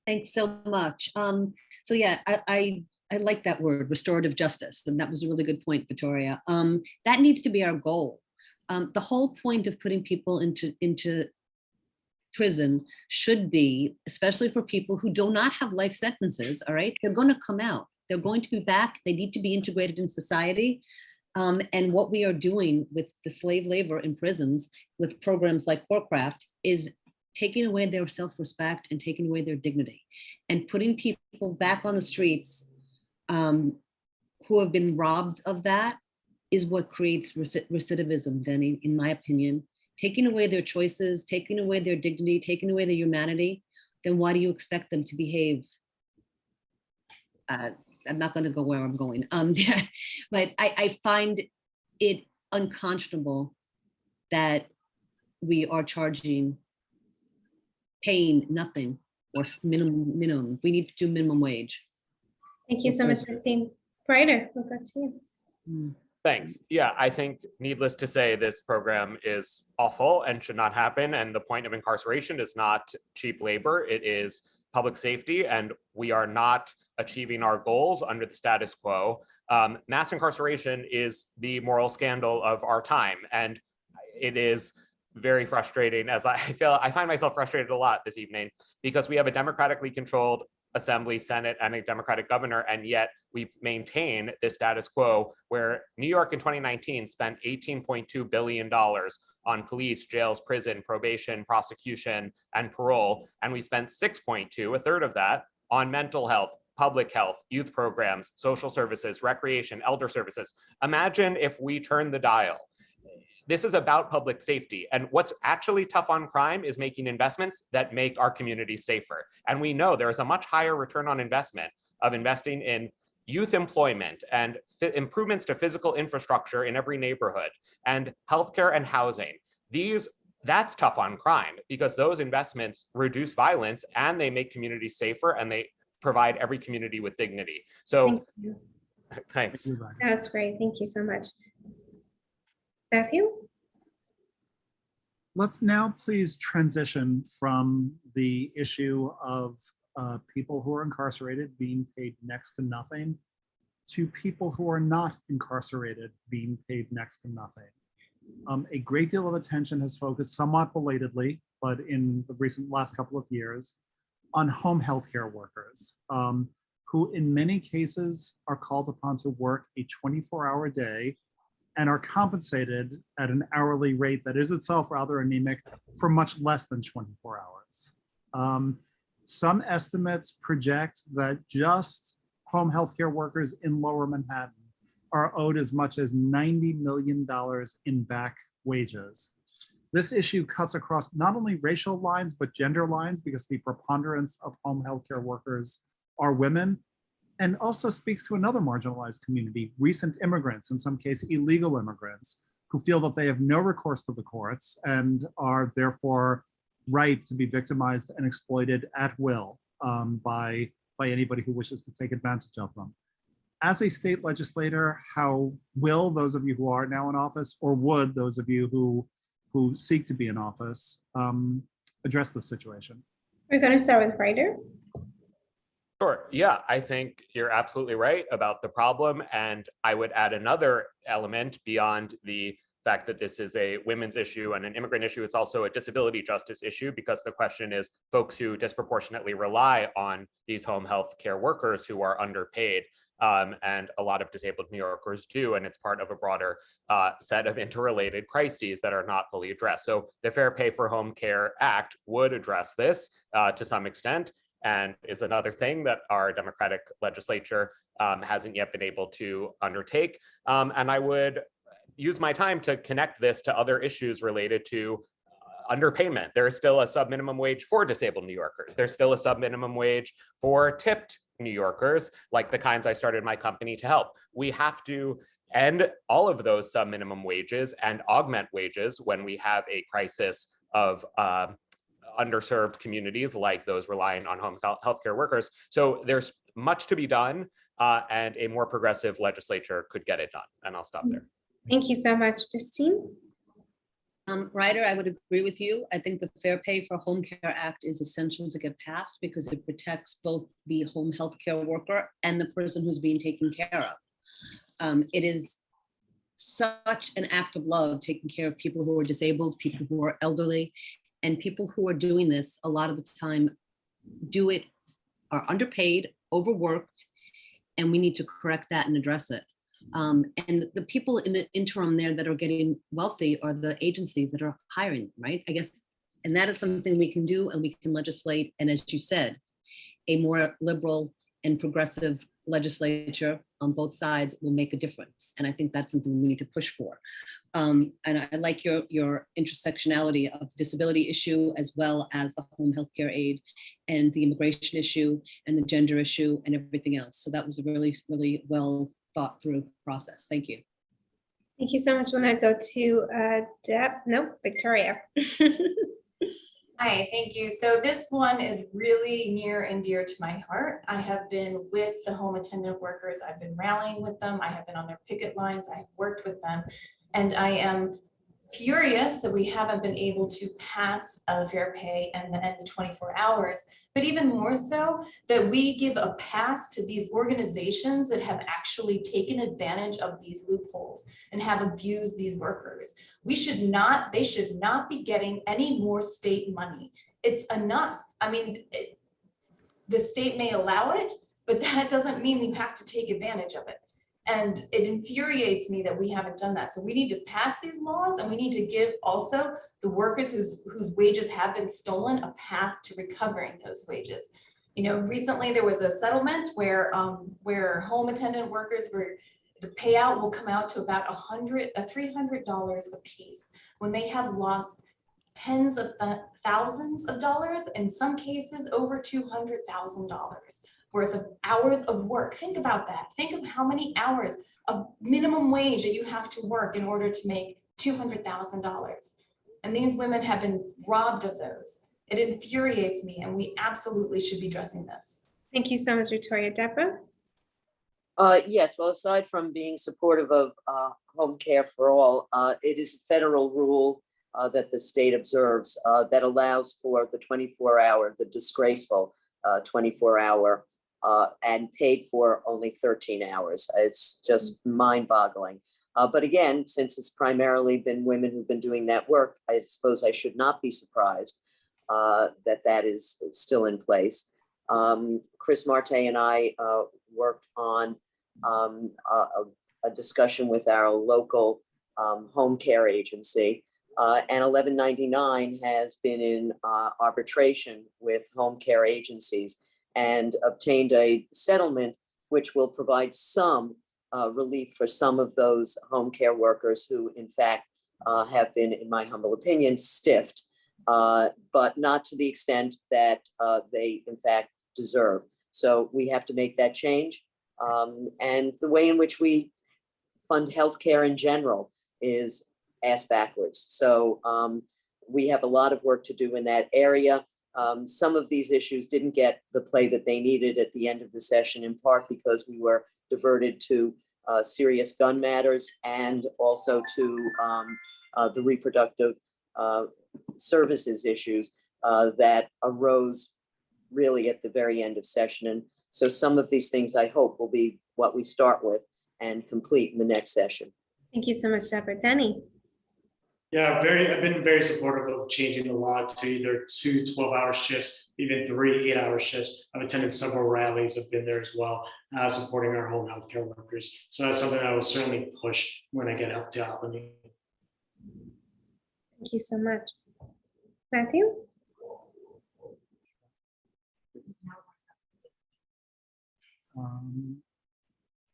Thanks so much. So yeah, I like that word, restorative justice, and that was a really good point, Victoria. That needs to be our goal. The whole point of putting people into prison should be, especially for people who do not have life sentences, all right? They're going to come out. They're going to be back. They need to be integrated in society. And what we are doing with the slave labor in prisons with programs like Courtcraft is taking away their self-respect and taking away their dignity and putting people back on the streets who have been robbed of that is what creates recidivism, then, in my opinion. Taking away their choices, taking away their dignity, taking away their humanity, then why do you expect them to behave? I'm not going to go where I'm going. But I find it unconscionable that we are paying nothing or minimum. We need to do minimum wage. Thank you so much, Justine. Ryder, we'll go to you. Thanks. Yeah, I think needless to say, this program is awful and should not happen. And the point of incarceration is not cheap labor. It is public safety, and we are not achieving our goals under the status quo. Mass incarceration is the moral scandal of our time, and it is very frustrating, as I find myself frustrated a lot this evening, because we have a democratically controlled assembly, Senate, and a Democratic governor, and yet we maintain this status quo where New York in 2019 spent $18.2 billion on police, jails, prison, probation, prosecution, and parole, and we spent 6.2, a third of that, on mental health, public health, youth programs, social services, recreation, elder services. Imagine if we turn the dial. This is about public safety. And what's actually tough on crime is making investments that make our communities safer. And we know there is a much higher return on investment of investing in youth employment and improvements to physical infrastructure in every neighborhood and healthcare and housing. That's tough on crime because those investments reduce violence and they make communities safer and they provide every community with dignity. So thanks. That's great. Thank you so much. Matthew? Let's now please transition from the issue of people who are incarcerated being paid next to nothing to people who are not incarcerated being paid next to nothing. A great deal of attention has focused, somewhat belatedly, but in the last couple of years, on home healthcare workers, who in many cases are called upon to work a 24-hour day and are compensated at an hourly rate that is itself rather anemic for much less than 24 hours. Some estimates project that just home healthcare workers in Lower Manhattan are owed as much as $90 million in back wages. This issue cuts across not only racial lines, but gender lines, because the preponderance of home healthcare workers are women. and also speaks to another marginalized community, recent immigrants, in some cases illegal immigrants, who feel that they have no recourse to the courts and are therefore ripe to be victimized and exploited at will by anybody who wishes to take advantage of them. As a state legislator, how will those of you who are now in office, or would those of you who seek to be in office, address this situation? We're going to start with Ryder. Sure. Yeah, I think you're absolutely right about the problem. And I would add another element beyond the fact that this is a women's issue and an immigrant issue. It's also a disability justice issue, because the question is folks who disproportionately rely on these home health care workers who are underpaid. And a lot of disabled New Yorkers do, and it's part of a broader set of interrelated crises that are not fully addressed. So the Fair Pay for Home Care Act would address this to some extent, and is another thing that our Democratic legislature hasn't yet been able to undertake. And I would use my time to connect this to other issues related to underpayment. There is still a sub-minimum wage for disabled New Yorkers. There's still a sub-minimum wage for tipped New Yorkers, like the kinds I started my company to help. We have to end all of those sub-minimum wages and augment wages when we have a crisis of underserved communities like those relying on home healthcare workers. So there's much to be done, and a more progressive legislature could get it done. And I'll stop there. Thank you so much, Justine. Ryder, I would agree with you. I think the Fair Pay for Home Care Act is essential to get passed because it protects both the home health care worker and the person who's being taken care of. It is such an act of love taking care of people who are disabled, people who are elderly, and people who are doing this a lot of the time are underpaid, overworked, and we need to correct that and address it. And the people in the interim there that are getting wealthy are the agencies that are hiring them, right? I guess, and that is something we can do, and we can legislate. And as you said, a more liberal and progressive legislature on both sides will make a difference. And I think that's something we need to push for. And I like your intersectionality of the disability issue, as well as the home healthcare aid and the immigration issue and the gender issue and everything else. So that was a really, really well thought through process. Thank you. Thank you so much. When I go to Victoria. Hi, thank you. So this one is really near and dear to my heart. I have been with the home attendant workers. I've been rallying with them. I have been on their picket lines. I've worked with them. And I am furious that we haven't been able to pass fair pay and the 24 hours, but even more so that we give a pass to these organizations that have actually taken advantage of these loopholes and have abused these workers. They should not be getting any more state money. It's enough. I mean, the state may allow it, but that doesn't mean you have to take advantage of it. And it infuriates me that we haven't done that. So we need to pass these laws, and we need to give also the workers whose wages have been stolen a path to recovering those wages. You know, recently there was a settlement where home attendant workers the payout will come out to about $300 a piece when they have lost tens of thousands of dollars, in some cases over $200,000 worth of hours of work. Think about that. Think of how many hours of minimum wage that you have to work in order to make $200,000. And these women have been robbed of those. It infuriates me, and we absolutely should be addressing this. Thank you so much, Victoria. Deborah? Yes, well, aside from being supportive of home care for all, it is a federal rule that the state observes that allows for the 24-hour, the disgraceful 24-hour and paid for only 13 hours. It's just mind-boggling. But again, since it's primarily been women who've been doing that work, I suppose I should not be surprised that is still in place. Chris Marte and I worked on a discussion with our local home care agency, and 1199 has been in arbitration with home care agencies and obtained a settlement which will provide some relief for some of those home care workers who in fact have been, in my humble opinion, stiffed, but not to the extent that they in fact deserve. So we have to make that change. And the way in which we fund healthcare in general is ass backwards. So we have a lot of work to do in that area. Some of these issues didn't get the play that they needed at the end of the session, in part because we were diverted to serious gun matters and also to the reproductive services issues that arose really at the very end of session. And so some of these things I hope will be what we start with and complete in the next session. Thank you so much, Deborah. Denny. Yeah, I've been very supportive of changing the law to either 2 12-hour shifts, even 3 8-hour shifts. I've attended several rallies, I've been there as well, supporting our home healthcare workers. So that's something I will certainly push when I get up to Albany. Thank you so much. Matthew?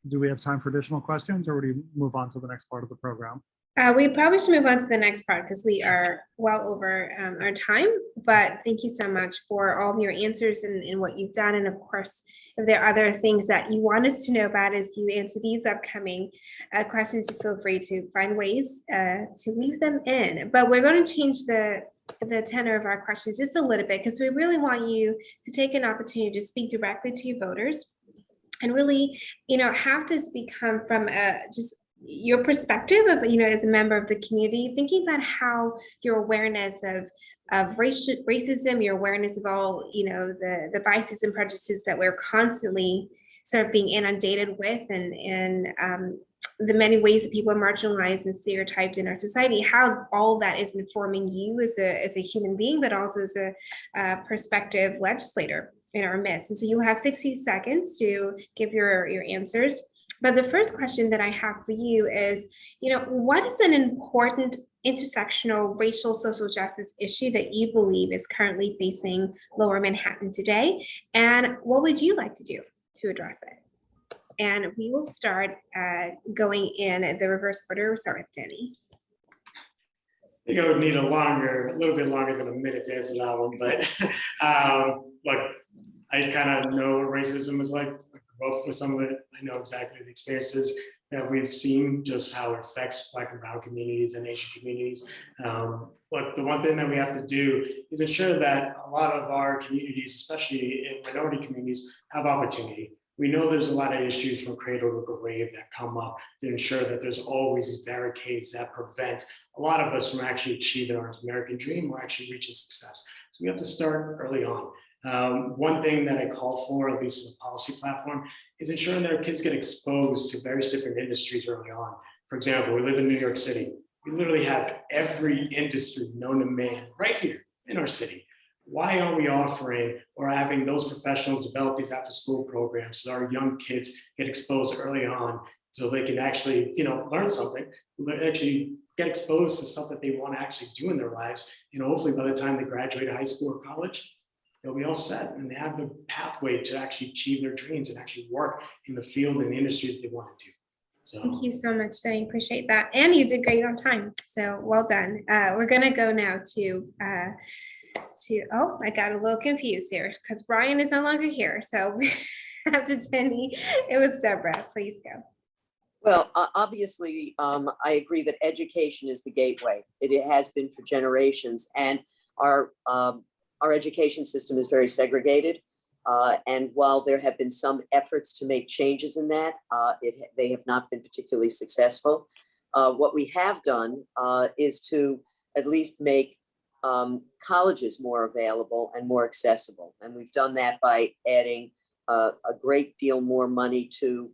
Do we have time for additional questions, or would you move on to the next part of the program? We probably should move on to the next part because we are well over our time, but thank you so much for all of your answers and what you've done. And of course, if there are other things that you want us to know about as you answer these upcoming questions, you feel free to find ways to leave them in. But we're going to change the tenor of our questions just a little bit because we really want you to take an opportunity to speak directly to your voters and really, have this become from just your perspective of, as a member of the community, thinking about how your awareness of racism, your awareness of all, the biases and prejudices that we're constantly sort of being inundated with, and the many ways that people are marginalized and stereotyped in our society, how all that is informing you as a human being, but also as a prospective legislator in our midst. And so you have 60 seconds to give your answers. But the first question that I have for you is, what is an important intersectional racial social justice issue that you believe is currently facing Lower Manhattan today? And what would you like to do to address it? And we will start going in the reverse order. We'll start with Denny. I think I would need a little bit longer than a minute to answer that one, but look, I kind of know what racism is like. I grew up with some of it. I know exactly the experiences that we've seen, just how it affects Black and brown communities and Asian communities. But the one thing that we have to do is ensure that a lot of our communities, especially in minority communities, have opportunity. We know there's a lot of issues from cradle to grave that come up to ensure that there's always these barricades that prevent a lot of us from actually achieving our American dream or actually reaching success. So we have to start early on. One thing that I call for, at least in the policy platform, is ensuring that our kids get exposed to various different industries early on. For example, we live in New York City. We literally have every industry known to man right here in our city. Why aren't we offering or having those professionals develop these after school programs so our young kids get exposed early on so they can actually, learn something, actually get exposed to stuff that they want to actually do in their lives. Hopefully by the time they graduate high school or college, they'll be all set and they have the pathway to actually achieve their dreams and actually work in the field and the industry that they want to do. So thank you so much, Denny. Appreciate that. And you did great on time. So well done. We're gonna go now to I got a little confused here because Brian is no longer here. So after Denny, it was Deborah. Please go. Well, obviously, I agree that education is the gateway. It has been for generations, and our education system is very segregated. And while there have been some efforts to make changes in that, they have not been particularly successful. What we have done is to at least make colleges more available and more accessible. And we've done that by adding a great deal more money to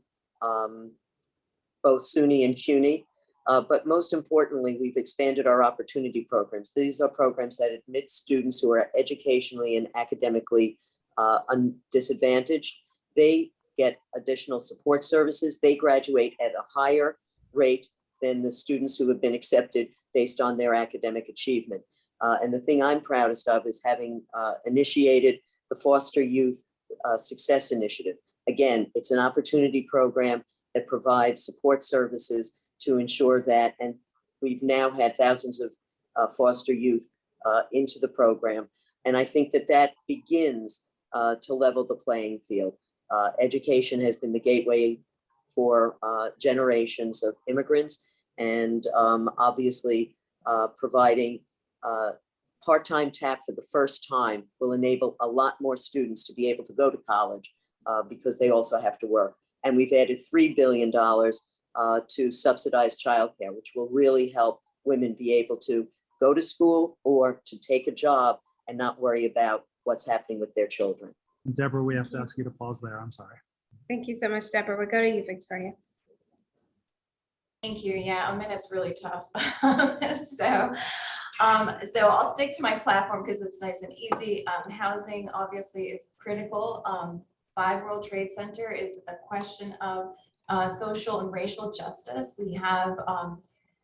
both SUNY and CUNY. But most importantly, we've expanded our opportunity programs. These are programs that admit students who are educationally and academically disadvantaged. They get additional support services. They graduate at a higher rate than the students who have been accepted based on their academic achievement. And the thing I'm proudest of is having initiated the Foster Youth Success Initiative. Again, it's an opportunity program that provides support services to ensure that, and we've now had thousands of foster youth into the program. And I think that begins to level the playing field. Education has been the gateway for generations of immigrants, and obviously providing part-time TAP for the first time will enable a lot more students to be able to go to college because they also have to work. And we've added $3 billion to subsidize childcare, which will really help women be able to go to school or to take a job and not worry about what's happening with their children. Deborah, we have to ask you to pause there. I'm sorry. Thank you so much, Deborah. We'll go to you, Victoria. Thank you. Yeah, a minute's really tough. So I'll stick to my platform because it's nice and easy. Housing obviously is critical. 5 World Trade Center is a question of social and racial justice. We have,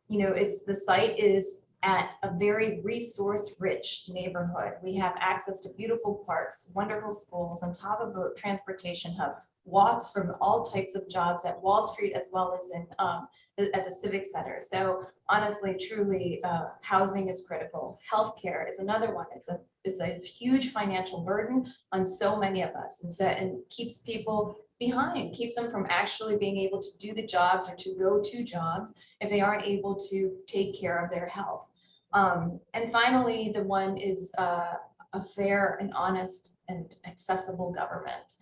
the site is at a very resource-rich neighborhood. We have access to beautiful parks, wonderful schools, on top of a transportation hub, walks from all types of jobs at Wall Street as well as in at the Civic Center. So honestly, truly, housing is critical. Healthcare is another one. It's a huge financial burden on so many of us, and keeps people behind, keeps them from actually being able to do the jobs or to go to jobs if they aren't able to take care of their health. And finally, the one is a fair and honest and accessible government.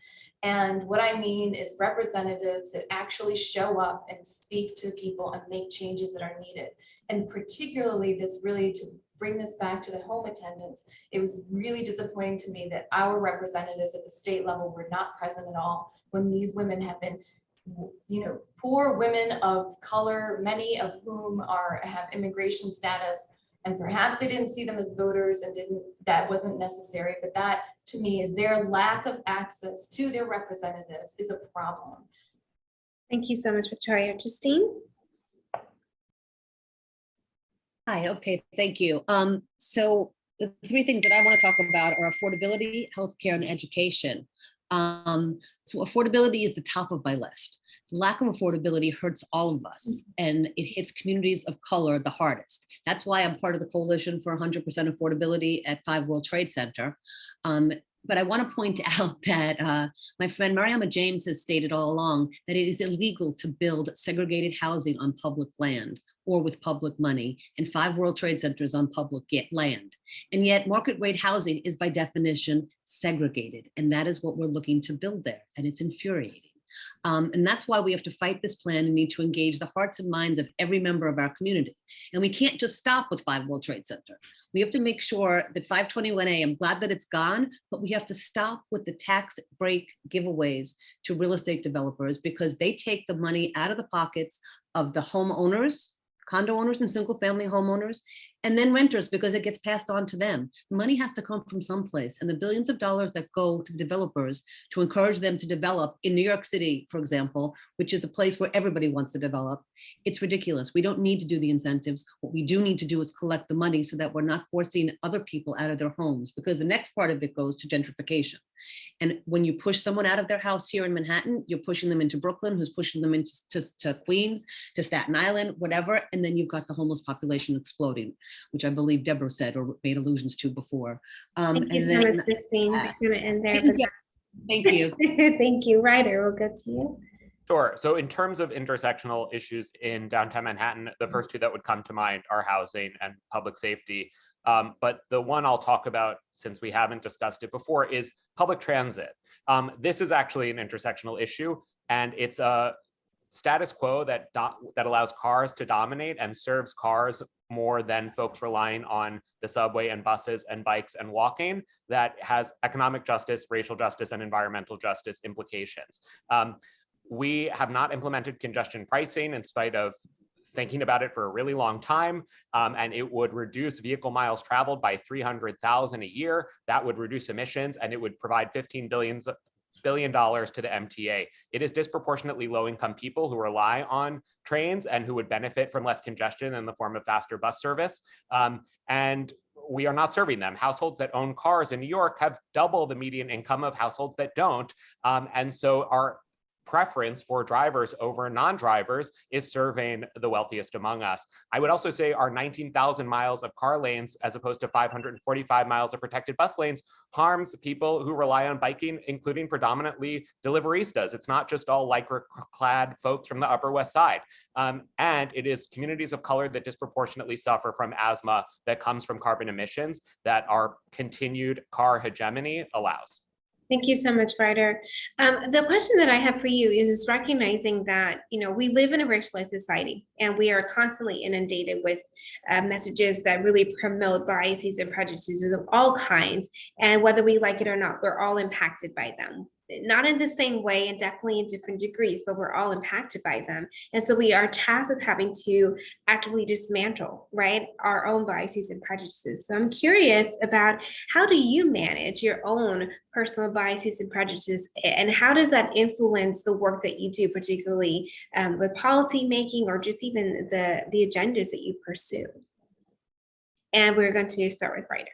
And what I mean is representatives that actually show up and speak to people and make changes that are needed. And particularly this really, to bring this back to the home attendants, it was really disappointing to me that our representatives at the state level were not present at all when these women have been, poor women of color, many of whom have immigration status, and perhaps they didn't see them as voters and that wasn't necessary, but that to me is their lack of access to their representatives is a problem. Thank you so much, Victoria. Justine? Hi, okay, thank you. So the 3 things that I want to talk about are affordability, healthcare, and education. So affordability is the top of my list. Lack of affordability hurts all of us, and it hits communities of color the hardest. That's why I'm part of the coalition for 100% affordability at 5 World Trade Center. But I want to point out that my friend Mariama James has stated all along that it is illegal to build segregated housing on public land or with public money, and 5 World Trade Centers on public land. And yet market rate housing is by definition segregated, and that is what we're looking to build there, and it's infuriating. And that's why we have to fight this plan and need to engage the hearts and minds of every member of our community. And we can't just stop with 5 World Trade Center. We have to make sure that 521A, I'm glad that it's gone, but we have to stop with the tax break giveaways to real estate developers, because they take the money out of the pockets of the homeowners, condo owners and single family homeowners, and then renters, because it gets passed on to them. Money has to come from someplace, and the billions of dollars that go to the developers to encourage them to develop in New York City, for example, which is a place where everybody wants to develop, it's ridiculous. We don't need to do the incentives. What we do need to do is collect the money so that we're not forcing other people out of their homes, because the next part of it goes to gentrification. And when you push someone out of their house here in Manhattan, you're pushing them into Brooklyn, who's pushing them into to Queens, to Staten Island, whatever. And then you've got the homeless population exploding, which I believe Deborah said or made allusions to before. Thank you so much, Justine. We're going to end there. Thank you. Thank you. Ryder, we'll go to you. Sure. So in terms of intersectional issues in downtown Manhattan, the first 2 that would come to mind are housing and public safety. But the one I'll talk about, since we haven't discussed it before, is public transit. This is actually an intersectional issue, and it's a status quo that allows cars to dominate and serves cars more than folks relying on the subway and buses and bikes and walking, that has economic justice, racial justice, and environmental justice implications. We have not implemented congestion pricing in spite of thinking about it for a really long time, and it would reduce vehicle miles traveled by 300,000 a year. That would reduce emissions, and it would provide $15 billion to the MTA. It is disproportionately low-income people who rely on trains and who would benefit from less congestion in the form of faster bus service. And we are not serving them. Households that own cars in New York have double the median income of households that don't. And so our preference for drivers over non-drivers is serving the wealthiest among us. I would also say our 19,000 miles of car lanes, as opposed to 545 miles of protected bus lanes, harms people who rely on biking, including predominantly deliveristas. It's not just all lycra-clad folks from the Upper West Side. And it is communities of color that disproportionately suffer from asthma that comes from carbon emissions that our continued car hegemony allows. Thank you so much, Ryder. The question that I have for you is recognizing that, we live in a racialized society and we are constantly inundated with messages that really promote biases and prejudices of all kinds. And whether we like it or not, we're all impacted by them. Not in the same way and definitely in different degrees, but we're all impacted by them. And so we are tasked with having to actively dismantle, right, our own biases and prejudices. So I'm curious about, how do you manage your own personal biases and prejudices, and how does that influence the work that you do, particularly with policy making or just even the agendas that you pursue? And we're going to start with Ryder.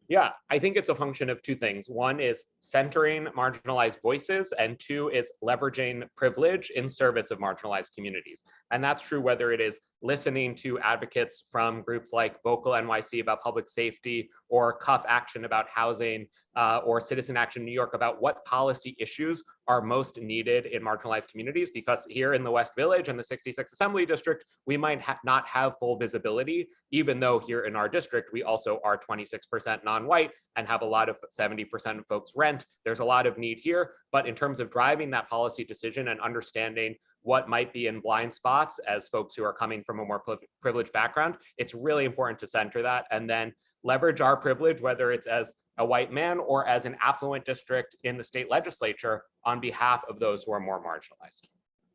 Yeah, I think it's a function of two things. One is centering marginalized voices, and two is leveraging privilege in service of marginalized communities. And that's true whether it is listening to advocates from groups like Vocal NYC about public safety, or Cuff Action about housing, or Citizen Action New York about what policy issues are most needed in marginalized communities. Because here in the West Village and the 66th Assembly District, we might not have full visibility, even though here in our district, we also are 26% non-white and have a lot of 70% of folks rent. There's a lot of need here, but in terms of driving that policy decision and understanding what might be in blind spots as folks who are coming from a more privileged background, it's really important to center that and then leverage our privilege, whether it's as a white man or as an affluent district in the state legislature, on behalf of those who are more marginalized.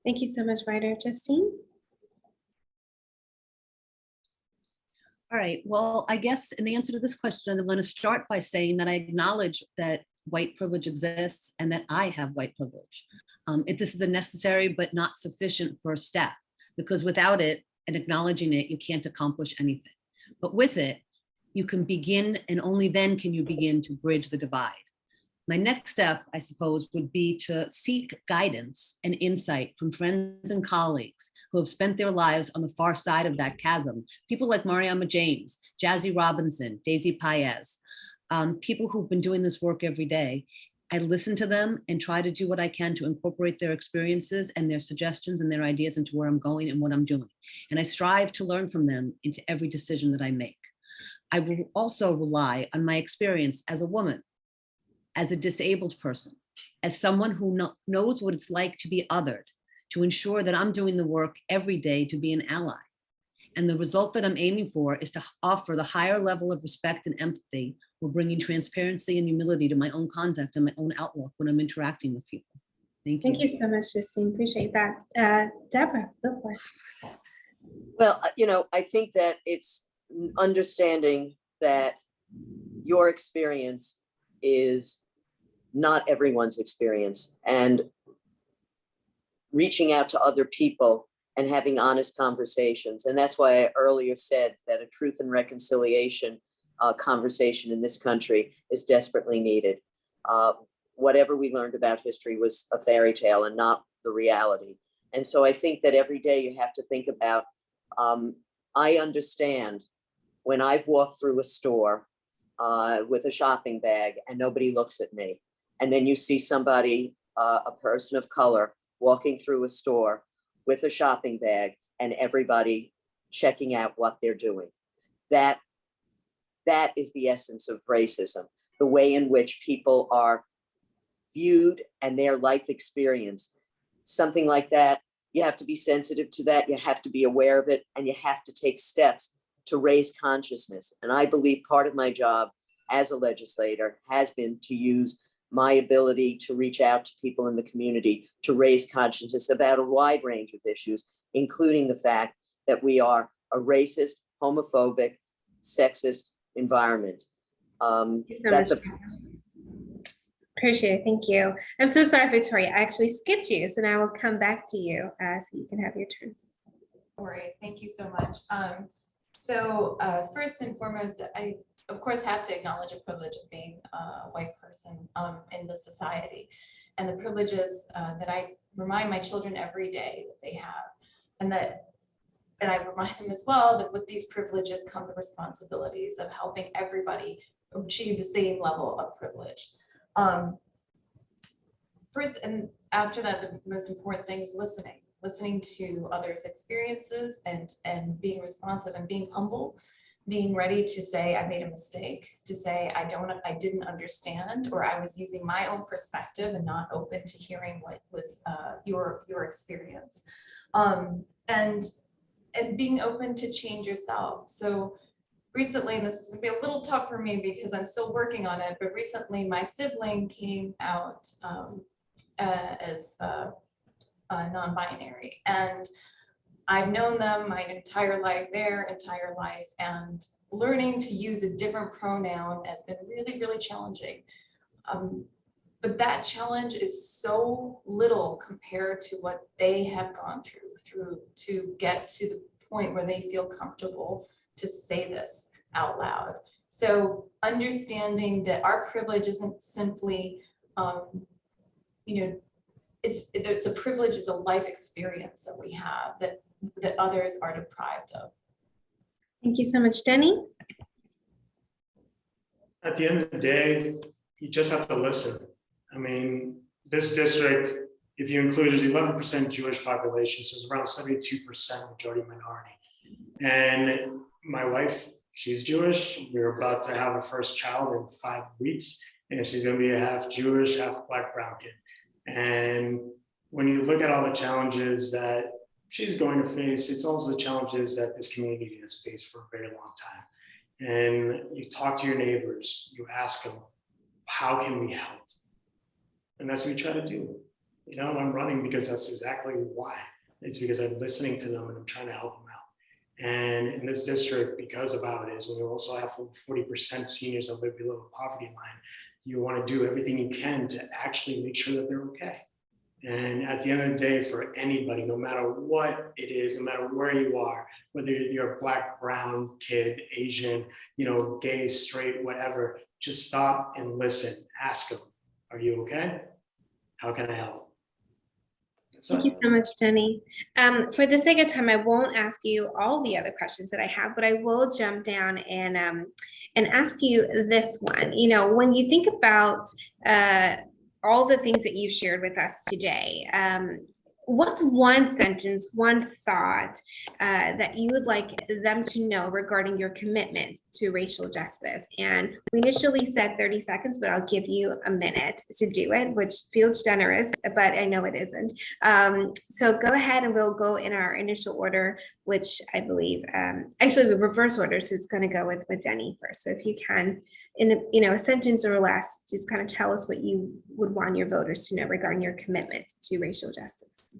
Thank you so much, Ryder. Justine? All right, well, I guess in the answer to this question, I'm going to start by saying that I acknowledge that white privilege exists and that I have white privilege. This is a necessary but not sufficient first step, because without it and acknowledging it, you can't accomplish anything. But with it, you can begin, and only then can you begin to bridge the divide. My next step, I suppose, would be to seek guidance and insight from friends and colleagues who have spent their lives on the far side of that chasm. People like Mariama James, Jazzy Robinson, Daisy Paez, people who've been doing this work every day. I listen to them and try to do what I can to incorporate their experiences and their suggestions and their ideas into where I'm going and what I'm doing. And I strive to learn from them into every decision that I make. I will also rely on my experience as a woman, as a disabled person, as someone who knows what it's like to be othered, to ensure that I'm doing the work every day to be an ally. And the result that I'm aiming for is to offer the higher level of respect and empathy while bringing transparency and humility to my own conduct and my own outlook when I'm interacting with people. Thank you. Thank you so much, Justine. Appreciate that. Deborah, go for it. Well, I think that it's understanding that your experience is not everyone's experience, and reaching out to other people and having honest conversations. And that's why I earlier said that a truth and reconciliation conversation in this country is desperately needed. Whatever we learned about history was a fairy tale and not the reality. And so I think that every day you have to think about, I understand when I've walked through a store with a shopping bag and nobody looks at me. And then you see somebody, a person of color, walking through a store with a shopping bag and everybody checking out what they're doing. That is the essence of racism, the way in which people are viewed and their life experience. Something like that, you have to be sensitive to that, you have to be aware of it, and you have to take steps to raise consciousness. And I believe part of my job as a legislator has been to use my ability to reach out to people in the community to raise consciousness about a wide range of issues, including the fact that we are a racist, homophobic, sexist environment. Appreciate it. Thank you. I'm so sorry, Victoria. I actually skipped you, so now we'll come back to you so you can have your turn. No worries. Thank you so much. First and foremost, I of course have to acknowledge a privilege of being a white person in the society, and the privileges that I remind my children every day that they have, and I remind them as well that with these privileges come the responsibilities of helping everybody achieve the same level of privilege. First, and after that, the most important thing is listening to others' experiences and being responsive and being humble, being ready to say, I made a mistake, to say, I didn't understand, or I was using my own perspective and not open to hearing what was your experience. And being open to change yourself. So recently, and this is gonna be a little tough for me because I'm still working on it, but recently my sibling came out as non-binary, and I've known them my entire life, their entire life, and learning to use a different pronoun has been really, really challenging. But that challenge is so little compared to what they have gone through to get to the point where they feel comfortable to say this out loud. So understanding that our privilege isn't simply, it's a privilege, it's a life experience that we have that others are deprived of. Thank you so much, Denny. At the end of the day, you just have to listen. I mean, this district, if you included 11% Jewish population, so it's around 72% majority minority. And my wife, she's Jewish. We're about to have our first child in 5 weeks, and she's going to be a half Jewish, half Black, brown kid. And when you look at all the challenges that she's going to face, it's also the challenges that this community has faced for a very long time. And you talk to your neighbors, you ask them, how can we help? And that's what we try to do. You know, I'm running because that's exactly why. It's because I'm listening to them and I'm trying to help them out. And in this district, because of how it is, when you also have 40% seniors that live below the poverty line, you want to do everything you can to actually make sure that they're okay. And at the end of the day, for anybody, no matter what it is, no matter where you are, whether you're a Black, brown kid, Asian, gay, straight, whatever, just stop and listen. Ask them, are you okay? How can I help? Thank you so much, Jenny. For the sake of time, I won't ask you all the other questions that I have, but I will jump down and ask you this one. When you think about all the things that you've shared with us today, what's one sentence, one thought that you would like them to know regarding your commitment to racial justice? And we initially said 30 seconds, but I'll give you a minute to do it, which feels generous, but I know it isn't. So go ahead and we'll go in our initial order, which I believe, actually the reverse order. So it's going to go with Denny first. So if you can, in a sentence or less, just kind of tell us what you would want your voters to know regarding your commitment to racial justice.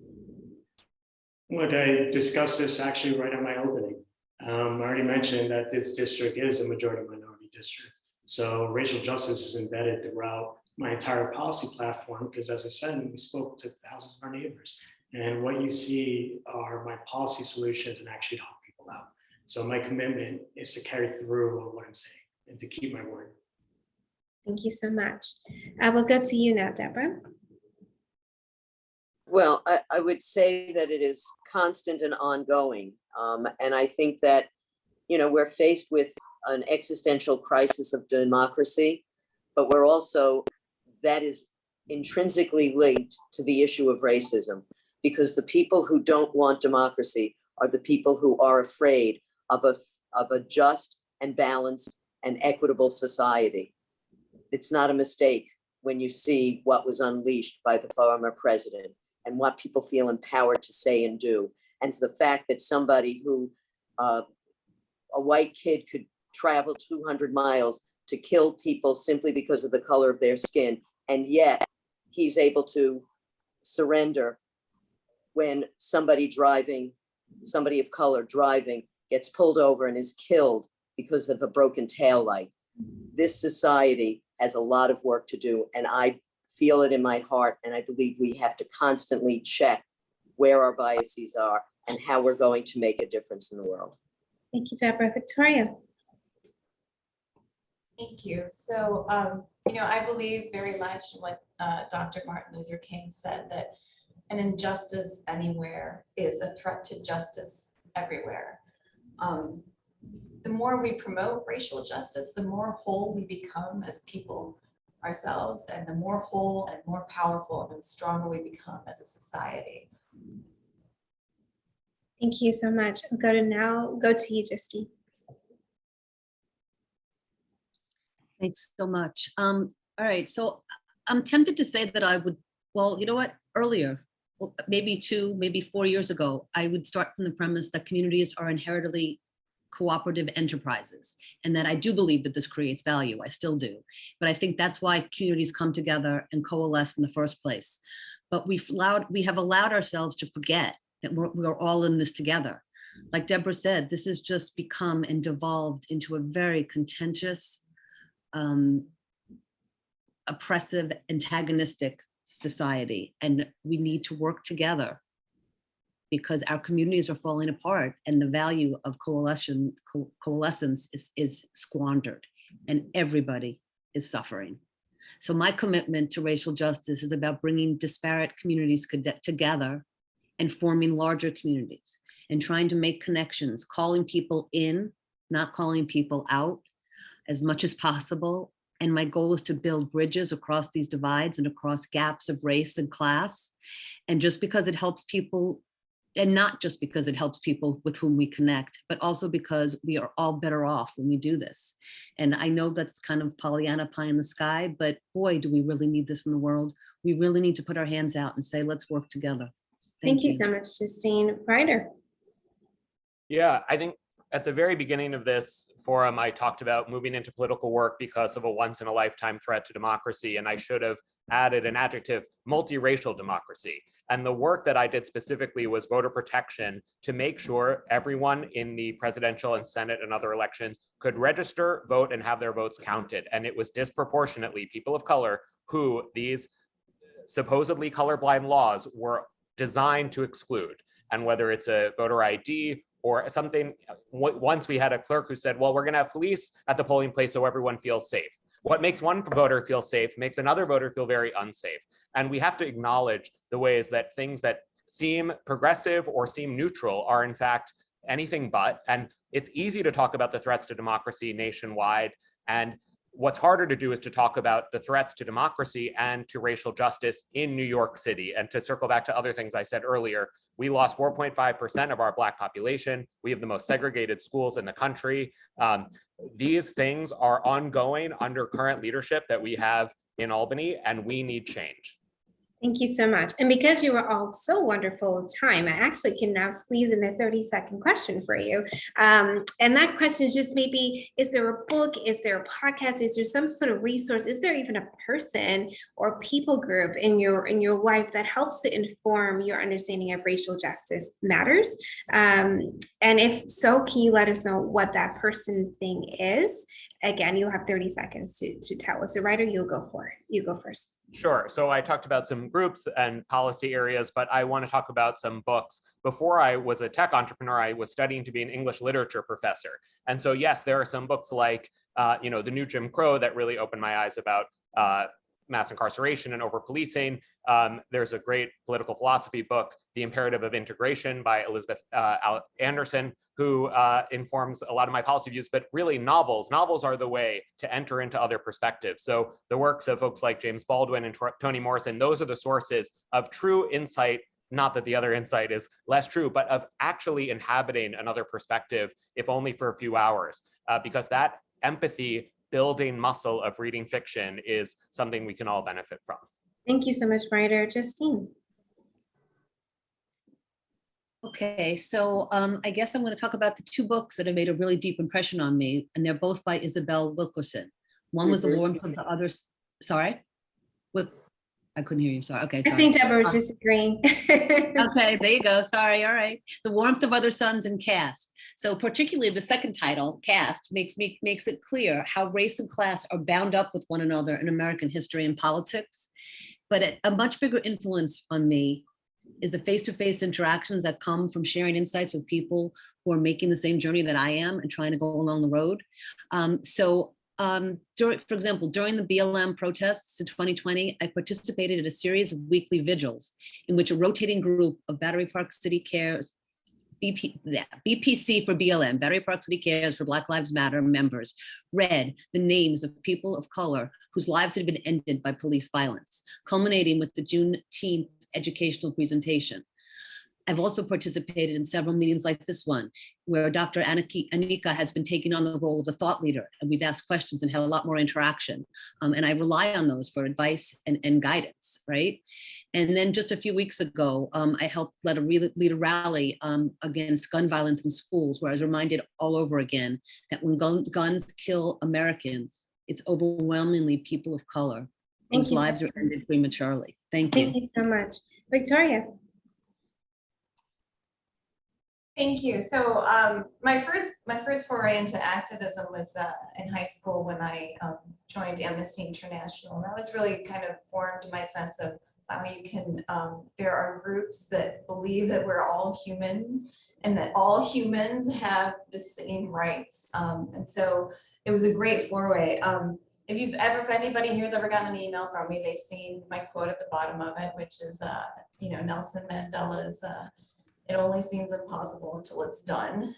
Look, I discussed this actually right in my opening. I already mentioned that this district is a majority minority district. So racial justice is embedded throughout my entire policy platform, because as I said, we spoke to thousands of our neighbors. And what you see are my policy solutions and actually help people out. So my commitment is to carry through on what I'm saying and to keep my word. Thank you so much. I will go to you now, Deborah. Well, I would say that it is constant and ongoing. And I think that, we're faced with an existential crisis of democracy, but we're also, that is intrinsically linked to the issue of racism, because the people who don't want democracy are the people who are afraid of a just and balanced and equitable society. It's not a mistake when you see what was unleashed by the former president and what people feel empowered to say and do. And to the fact that somebody who, a white kid could travel 200 miles to kill people simply because of the color of their skin, and yet he's able to surrender when somebody of color driving, gets pulled over and is killed because of a broken taillight. This society has a lot of work to do, and I feel it in my heart, and I believe we have to constantly check where our biases are and how we're going to make a difference in the world. Thank you, Deborah. Victoria. Thank you. So, I believe very much in what Dr. Martin Luther King said, that and injustice anywhere is a threat to justice everywhere. The more we promote racial justice, the more whole we become as people ourselves, and the more whole and more powerful and the stronger we become as a society. Thank you so much. I'll go to you, Justine. Thanks so much. All right, so I'm tempted to say that I would, well, you know what, earlier, well, maybe 4 years ago, I would start from the premise that communities are inherently cooperative enterprises, and that I do believe that this creates value. I still do. But I think that's why communities come together and coalesce in the first place. But we have allowed ourselves to forget that we're all in this together. Like Deborah said, this has just become and devolved into a very contentious, oppressive, antagonistic society. And we need to work together because our communities are falling apart and the value of coalescence is squandered and everybody is suffering. So my commitment to racial justice is about bringing disparate communities together and forming larger communities and trying to make connections, calling people in, not calling people out as much as possible. And my goal is to build bridges across these divides and across gaps of race and class. And just because it helps people, and not just because it helps people with whom we connect, but also because we are all better off when we do this. And I know that's kind of Pollyanna pie in the sky, but boy, do we really need this in the world. We really need to put our hands out and say, let's work together. Thank you so much, Justine. Ryder. Yeah, I think at the very beginning of this forum, I talked about moving into political work because of a once in a lifetime threat to democracy. And I should have added an adjective, multiracial democracy. And the work that I did specifically was voter protection to make sure everyone in the presidential and Senate and other elections could register, vote, and have their votes counted. And it was disproportionately people of color who these supposedly colorblind laws were designed to exclude. And whether it's a voter ID or something, once we had a clerk who said, well, we're gonna have police at the polling place so everyone feels safe. What makes one voter feel safe makes another voter feel very unsafe. And we have to acknowledge the ways that things that seem progressive or seem neutral are in fact anything but. And it's easy to talk about the threats to democracy nationwide. And what's harder to do is to talk about the threats to democracy and to racial justice in New York City. And to circle back to other things I said earlier, we lost 4.5% of our Black population. We have the most segregated schools in the country. These things are ongoing under current leadership that we have in Albany, and we need change. Thank you so much. And because you were all so wonderful with time, I actually can now squeeze in a 30-second question for you. And that question is just maybe, is there a book? Is there a podcast? Is there some sort of resource? Is there even a person or people group in your life that helps to inform your understanding of racial justice matters? And if so, can you let us know what that person thing is? Again, you'll have 30 seconds to tell us. So Ryder, you go first. Sure. So I talked about some groups and policy areas, but I want to talk about some books. Before I was a tech entrepreneur, I was studying to be an English literature professor. And so, yes, there are some books like, The New Jim Crow that really opened my eyes about mass incarceration and over-policing. There's a great political philosophy book, The Imperative of Integration by Elizabeth Anderson, who informs a lot of my policy views, but really novels are the way to enter into other perspectives. So the works of folks like James Baldwin and Toni Morrison, those are the sources of true insight, not that the other insight is less true, but of actually inhabiting another perspective, if only for a few hours, because that empathy building muscle of reading fiction is something we can all benefit from. Thank you so much, Ryder. Justine. Okay, so I guess I'm going to talk about the two books that have made a really deep impression on me, and they're both by Isabel Wilkerson. One was The Warmth of the Others. Sorry? I couldn't hear you. Sorry. Okay, sorry. I think Deborah was disagreeing. Okay, there you go. Sorry. All right. The Warmth of Other Suns and Caste. So particularly the second title, Caste, makes it clear how race and class are bound up with one another in American history and politics. But a much bigger influence on me is the face-to-face interactions that come from sharing insights with people who are making the same journey that I am and trying to go along the road. So For example, during the BLM protests in 2020, I participated in a series of weekly vigils in which a rotating group of Battery Park City Cares, BPC4BLM, Battery Park City Cares for Black Lives Matter members, read the names of people of color whose lives had been ended by police violence, culminating with the Juneteenth educational presentation. I've also participated in several meetings like this one, where Dr. Anika has been taking on the role of a thought leader, and we've asked questions and had a lot more interaction. And I rely on those for advice and guidance, right? And then just a few weeks ago, I helped lead a rally against gun violence in schools, where I was reminded all over again that when guns kill Americans, it's overwhelmingly people of color whose lives are ended prematurely. Thank you. Thank you so much. Victoria. Thank you. So my first foray into activism was in high school when I joined Amnesty International. And that was really kind of formed my sense of how you can, there are groups that believe that we're all human and that all humans have the same rights. And so it was a great foray. If anybody here's ever gotten an email from me, they've seen my quote at the bottom of it, which is, Nelson Mandela's, it only seems impossible until it's done,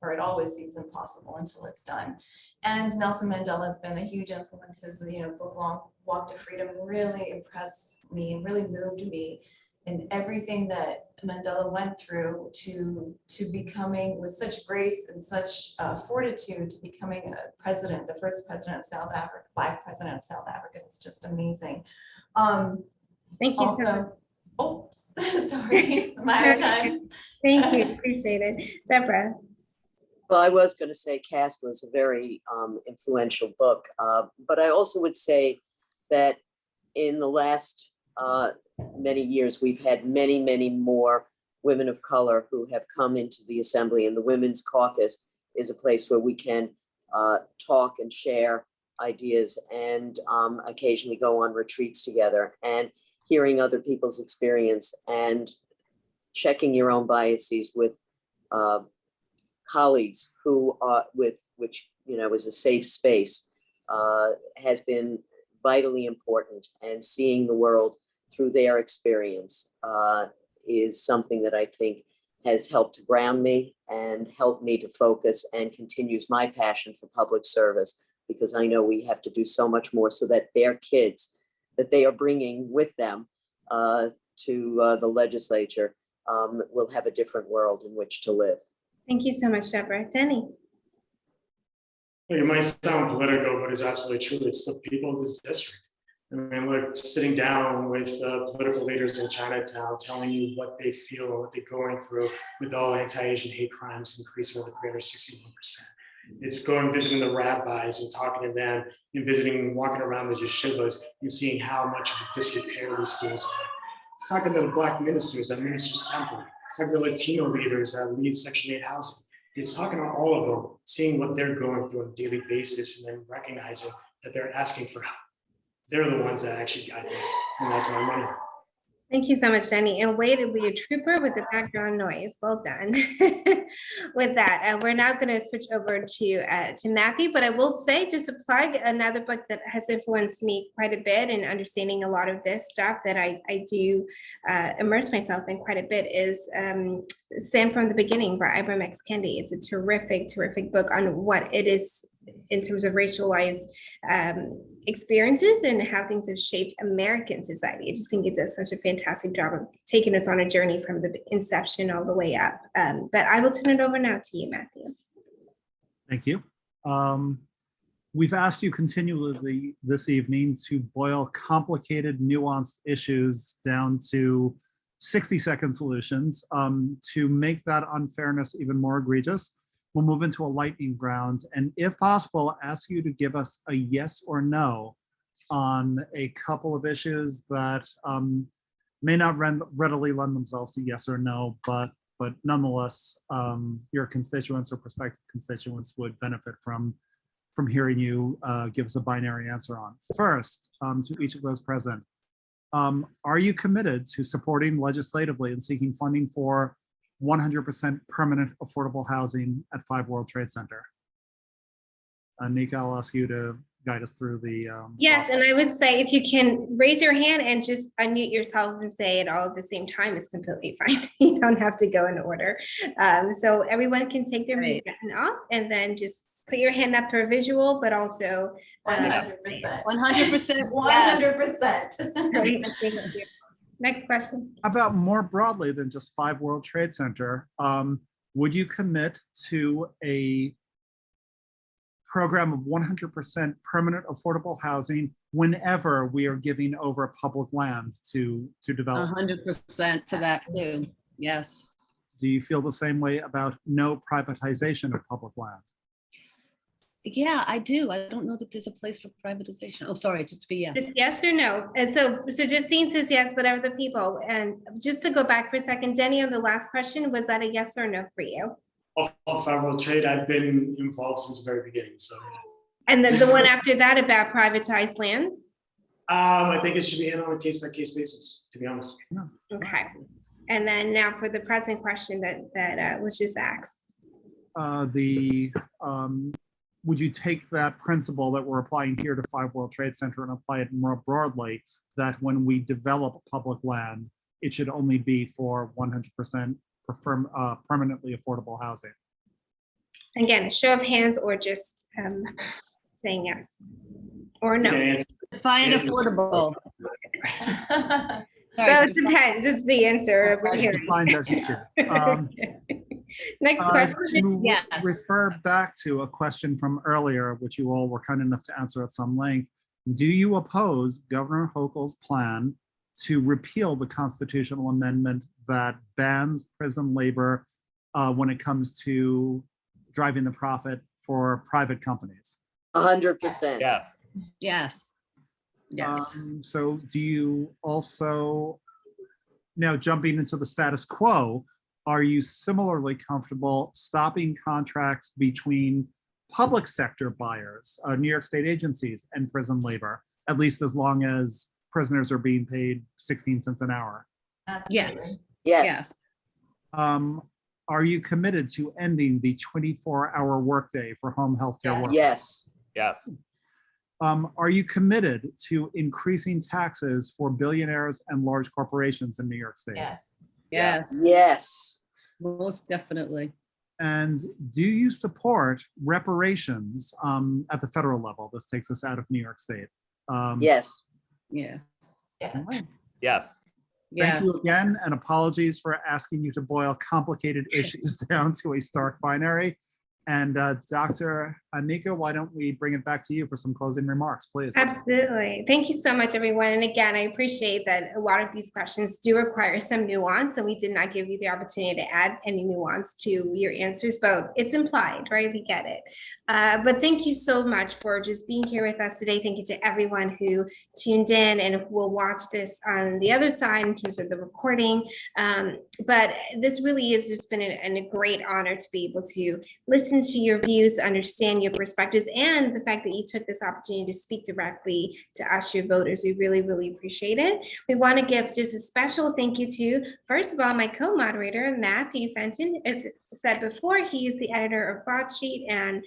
or it always seems impossible until it's done. And Nelson Mandela has been a huge influence. His, book Long Walk to Freedom really impressed me and really moved me in everything that Mandela went through to becoming, with such grace and such fortitude, to becoming a president, the first president of South Africa, Black president of South Africa. It's just amazing. Thank you so much. Oops, sorry, am I out of time? Thank you, appreciate it. Deborah. Well, I was going to say Caste was a very influential book, but I also would say that in the last many years, we've had many, many more women of color who have come into the assembly, and the Women's Caucus is a place where we can talk and share ideas and occasionally go on retreats together. And hearing other people's experience and checking your own biases with colleagues who are which is a safe space has been vitally important, and seeing the world through their experience is something that I think has helped to ground me and helped me to focus and continues my passion for public service, because I know we have to do so much more so that their kids that they are bringing with them to the legislature will have a different world in which to live. Thank you so much, Deborah. Denny. Well, it might sound political, but it's absolutely true. It's the people of this district. I mean, look, sitting down with political leaders in Chinatown, telling you what they feel and what they're going through with all anti-Asian hate crimes increasing over 361%. It's going, visiting the rabbis and talking to them, and visiting, walking around the yeshivas and seeing how much of a disrepair these schools are. It's talking to the Black ministers at Minister's Temple. It's talking to Latino leaders that lead Section 8 housing. It's talking to all of them, seeing what they're going through on a daily basis, and then recognizing that they're asking for help. They're the ones that actually guide me, and that's my money. Thank you so much, Jenny. And way to be a trooper with the background noise. Well done. With that, we're now going to switch over to Matthew. But I will say, just to plug another book that has influenced me quite a bit in understanding a lot of this stuff that I do immerse myself in quite a bit is Stand from the Beginning by Ibram X. Kendi. It's a terrific, terrific book on what it is in terms of racialized experiences and how things have shaped American society. I just think it does such a fantastic job of taking us on a journey from the inception all the way up. But I will turn it over now to you, Matthew. Thank you. We've asked you continually this evening to boil complicated, nuanced issues down to 60-second solutions. To make that unfairness even more egregious, we'll move into a lightning round, and if possible, ask you to give us a yes or no on a couple of issues that may not readily lend themselves to yes or no, but nonetheless, your constituents or prospective constituents would benefit from hearing you give us a binary answer on. First, to each of those present, are you committed to supporting legislatively and seeking funding for 100% permanent affordable housing at 5 World Trade Center? Nika, I'll ask you to guide us through the. Yes, process. and I would say if you can raise your hand and just unmute yourselves and say it all at the same time is completely fine. You don't have to go in order. So everyone can take their mute button off and then just put your hand up for a visual, but also. 100%. 100%. 100%. Great, thank you. Next question. How about more broadly than just 5 World Trade Center? Would you commit to a program of 100% permanent affordable housing whenever we are giving over public lands to develop? 100% to that too. Yes. Do you feel the same way about no privatization of public land? Yeah, I do. I don't know that there's a place for privatization. Oh, sorry, just to be yes. Just yes or no? And so Justine says yes, but other people. And just to go back for a second, Denny, on the last question, was that a yes or no for you? Of federal trade, I've been involved since the very beginning, so. And then the one after that about privatized land? I think it should be handled on a case-by-case basis, to be honest. Okay. And then now for the present question that was just asked. Would you take that principle that we're applying here to 5 World Trade Center and apply it more broadly, that when we develop public land, it should only be for 100% permanently affordable housing? Again, show of hands or just saying yes or no. Define affordable. So it depends, is the answer we're hearing. Defined as you choose. Next question. To Yes. refer back to a question from earlier, which you all were kind enough to answer at some length, do you oppose Governor Hochul's plan to repeal the constitutional amendment that bans prison labor when it comes to driving the profit for private companies? 100%. Yes. Yes. Yes. So do you also, now jumping into the status quo, are you similarly comfortable stopping contracts between public sector buyers, New York State agencies, and prison labor, at least as long as prisoners are being paid 16 cents an hour? Yes. Yes. Are you committed to ending the 24-hour workday for home healthcare workers? Yes. Yes. Are you committed to increasing taxes for billionaires and large corporations in New York State? Yes. Yes. Yes. Most definitely. And do you support reparations at the federal level? This takes us out of New York State. Yes. Yeah. Yes. Yes. Thank Yes. you again, and apologies for asking you to boil complicated issues down to a stark binary. And Dr. Nika, why don't we bring it back to you for some closing remarks, please? Absolutely. Thank you so much, everyone. And again, I appreciate that a lot of these questions do require some nuance, and we did not give you the opportunity to add any nuance to your answers, but it's implied, right? We get it. But thank you so much for just being here with us today. Thank you to everyone who tuned in and will watch this on the other side in terms of the recording. But this really has just been a great honor to be able to listen to your views, understand your perspectives, and the fact that you took this opportunity to speak directly to us, your voters. We really, really appreciate it. We want to give just a special thank you to, first of all, my co-moderator, Matthew Fenton. As said before, he is the editor of Broadsheet and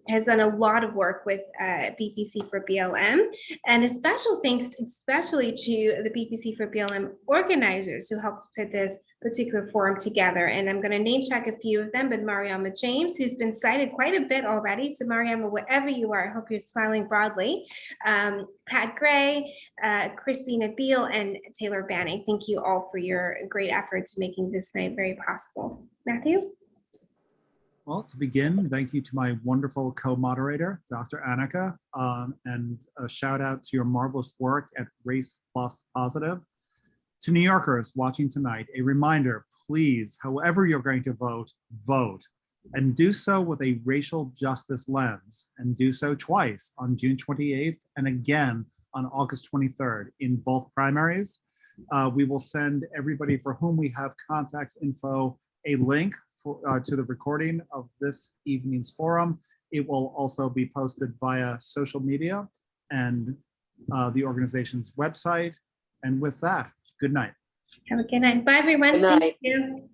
has done a lot of work with BPC4BLM. And a special thanks especially to the BPC4BLM organizers who helped put this particular forum together. And I'm going to name check a few of them, but Mariama James, who's been cited quite a bit already. So Mariama, wherever you are, I hope you're smiling broadly. Pat Gray, Christina Beal, and Taylor Banning. Thank you all for your great efforts making this night very possible. Matthew? Well, to begin, thank you to my wonderful co-moderator, Dr. Annika, and a shout out to your marvelous work at Race Plus Positive. To New Yorkers watching tonight, a reminder, please, however you're going to vote, vote. And do so with a racial justice lens, and do so twice, on June 28th and again on August 23rd in both primaries. We will send everybody for whom we have contact info a link to the recording of this evening's forum. It will also be posted via social media and the organization's website. And with that, good night. Have a good night. Bye, everyone. Good night. Thank you.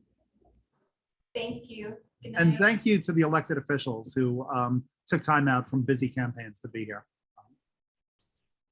Thank you. And thank you to the elected officials who took time out from busy campaigns to be here.